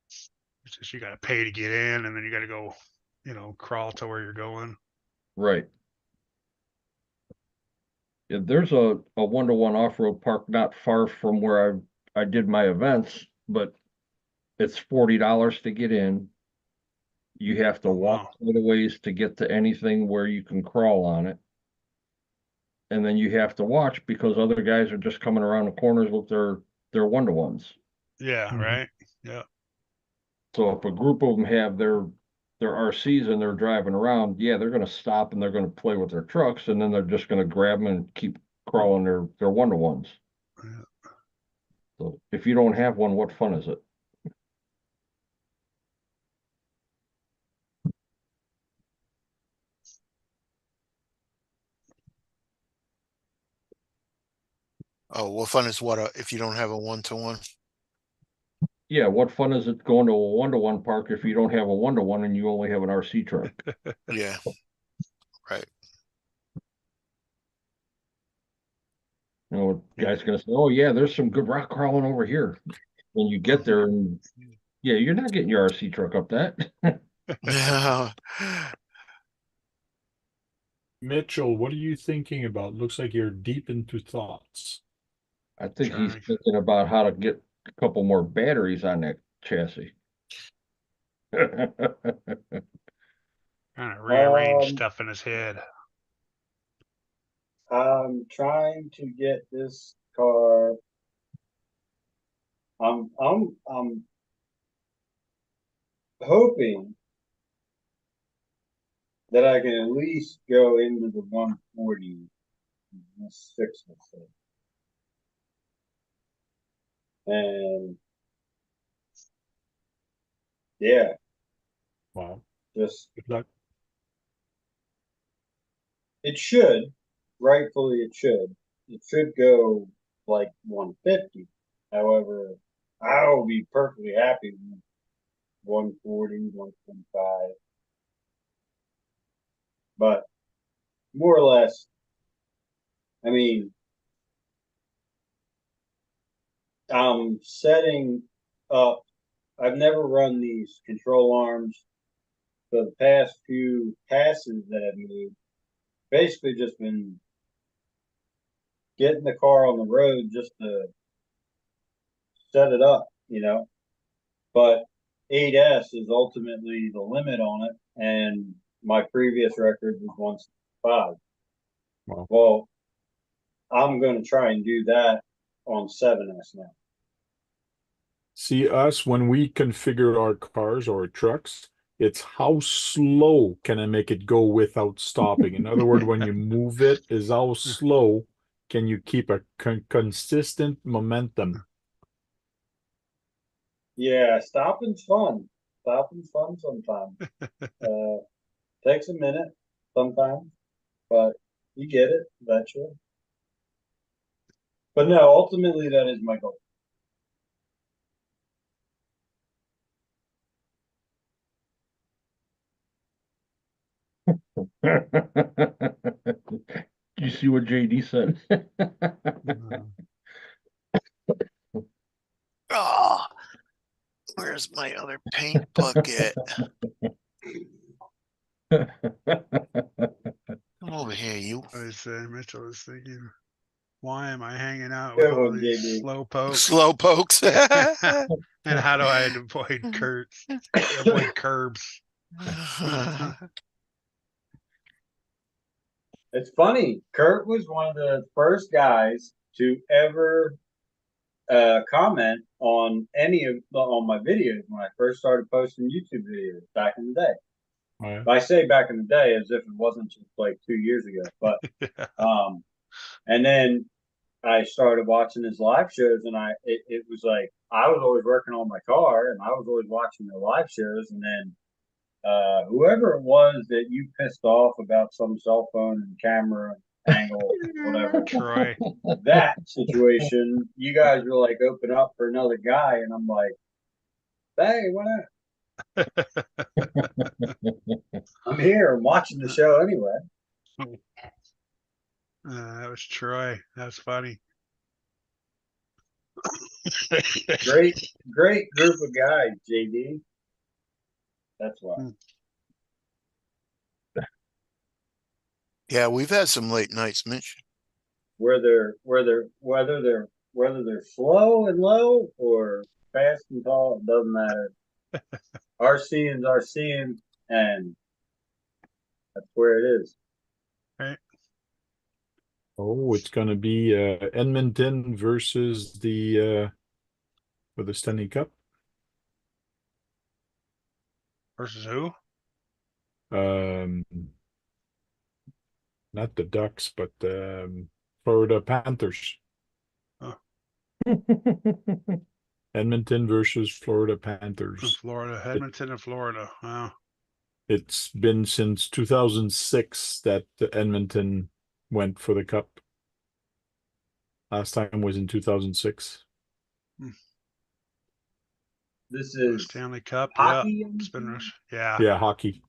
It's just you got to pay to get in, and then you got to go, crawl to where you're going. Right. Yeah, there's a 1-to-1 off-road park not far from where I did my events, but it's $40 to get in. You have to walk quite a ways to get to anything where you can crawl on it. And then you have to watch because other guys are just coming around the corners with their 1-to-1s. Yeah, right. Yeah. So if a group of them have their RCs and they're driving around, yeah, they're going to stop and they're going to play with their trucks, and then they're just going to grab them and keep crawling their 1-to-1s. Yeah. So if you don't have one, what fun is it? Oh, what fun is what if you don't have a 1-to-1? Yeah, what fun is it going to a 1-to-1 park if you don't have a 1-to-1 and you only have an RC truck? Yeah. Right. Guy's gonna say, "Oh yeah, there's some good rock crawling over here." When you get there and Yeah, you're not getting your RC truck up that. No. Mitchell, what are you thinking about? Looks like you're deep into thoughts. I think he's Trying. thinking about how to get a couple more batteries on that chassis. Trying to rearrange Um, stuff in his head. I'm trying to get this car. I'm hoping that I can at least go into the 140. Let's fix this thing. And yeah, Wow. just Good luck. it should, rightfully it should go like 150. However, I'll be perfectly happy with 140, 125. But more or less, I mean, I'm setting up. I've never run these control arms. So the past few passes that I've made, basically just been getting the car on the road just to set it up, But 8S is ultimately the limit on it, and my previous record was 165. Wow. Well, I'm going to try and do that on 7S now. See, us, when we configure our cars or trucks, it's how slow can I make it go without stopping? In other words, when you move it, is how slow can you keep a consistent momentum? Yeah, stopping's fun. Stopping's fun sometimes. Takes a minute sometimes, but you get it eventually. But no, ultimately that is my goal. You see what JD said? Oh, where's my other paint bucket? Come over here, you. I was Mitchell was thinking, why am I hanging out with Good all one, these JD. slow pokes? Slow pokes. And how do I avoid avoid curbs? It's funny. Kurt was one of the first guys to ever comment on any of on my videos when I first started posting YouTube videos back in the day. Oh, yeah. I say back in the day as if it wasn't just like 2 years ago, but and then I started watching his live shows, and it was like I was always working on my car, and I was always watching the live shows, and then whoever it was that you pissed off about some cell phone and camera angle, whatever, Troy. that situation, you guys were like open up for another guy, and I'm like, hey, what up? I'm here. I'm watching the show anyway. That was Troy. That's funny. Great group of guys, JD. That's why. Yeah, we've had some late nights, Mitch. Whether they're slow and low or fast and tall, it doesn't matter. RC is RC, and that's where it is. Right. Oh, it's gonna be Edmonton versus the for the Stanley Cup. Versus who? Not the Ducks, but Florida Panthers. Oh. Edmonton versus Florida Panthers. Florida, Edmonton and Florida. Wow. It's been since 2006 that Edmonton went for the cup. Last time was in 2006. This is Stanley Cup. hockey. Yeah. Spin rush. Yeah. Yeah, hockey.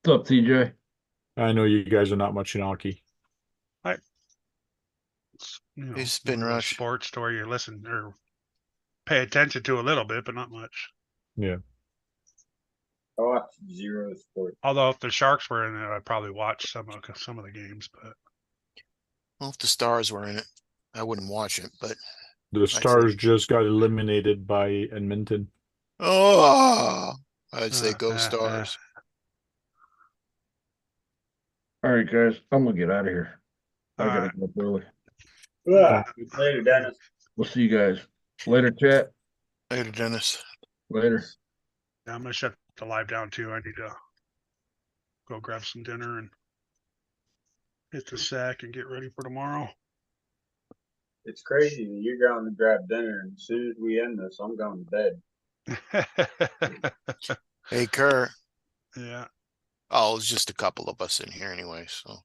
What's up, TJ? I know you guys are not much in hockey. Hey, Spin one of those Rush. sports to where you listen or pay attention to a little bit, but not much. Yeah. I watched zero sports. Although if the Sharks were in it, I'd probably watch some of the games, but Well, if the Stars were in it, I wouldn't watch it, but The Stars just got eliminated by Edmonton. oh, I'd say go Stars. All right, guys, I'm gonna get out of here. I All gotta right. go up early. Yeah. Later, Dennis. We'll see you guys later, chat. Later, Dennis. Later. Yeah, I'm gonna shut the live down too. I need to go grab some dinner and hit the sack and get ready for tomorrow. It's crazy that you're going to grab dinner, and as soon as we end this, I'm going to bed. Hey, Kurt. Yeah. Oh, it's just a couple of us in here anyway, so.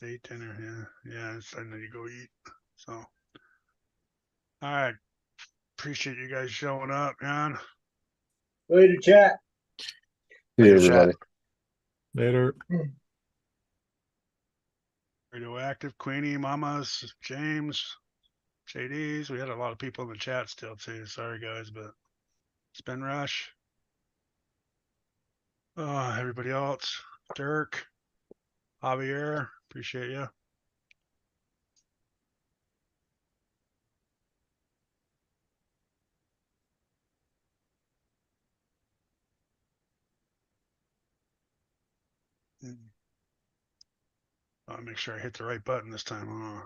Eat dinner, yeah. It's time to go eat. So, all right. Appreciate you guys showing up, man. Later, chat. See you, everybody. Later. Radioactive, Queenie, Mamas, James, JDs. We had a lot of people in the chat still too. Sorry guys, but Spin Rush. Everybody else. Dirk, Javier, appreciate you. I'll make sure I hit the right button this time.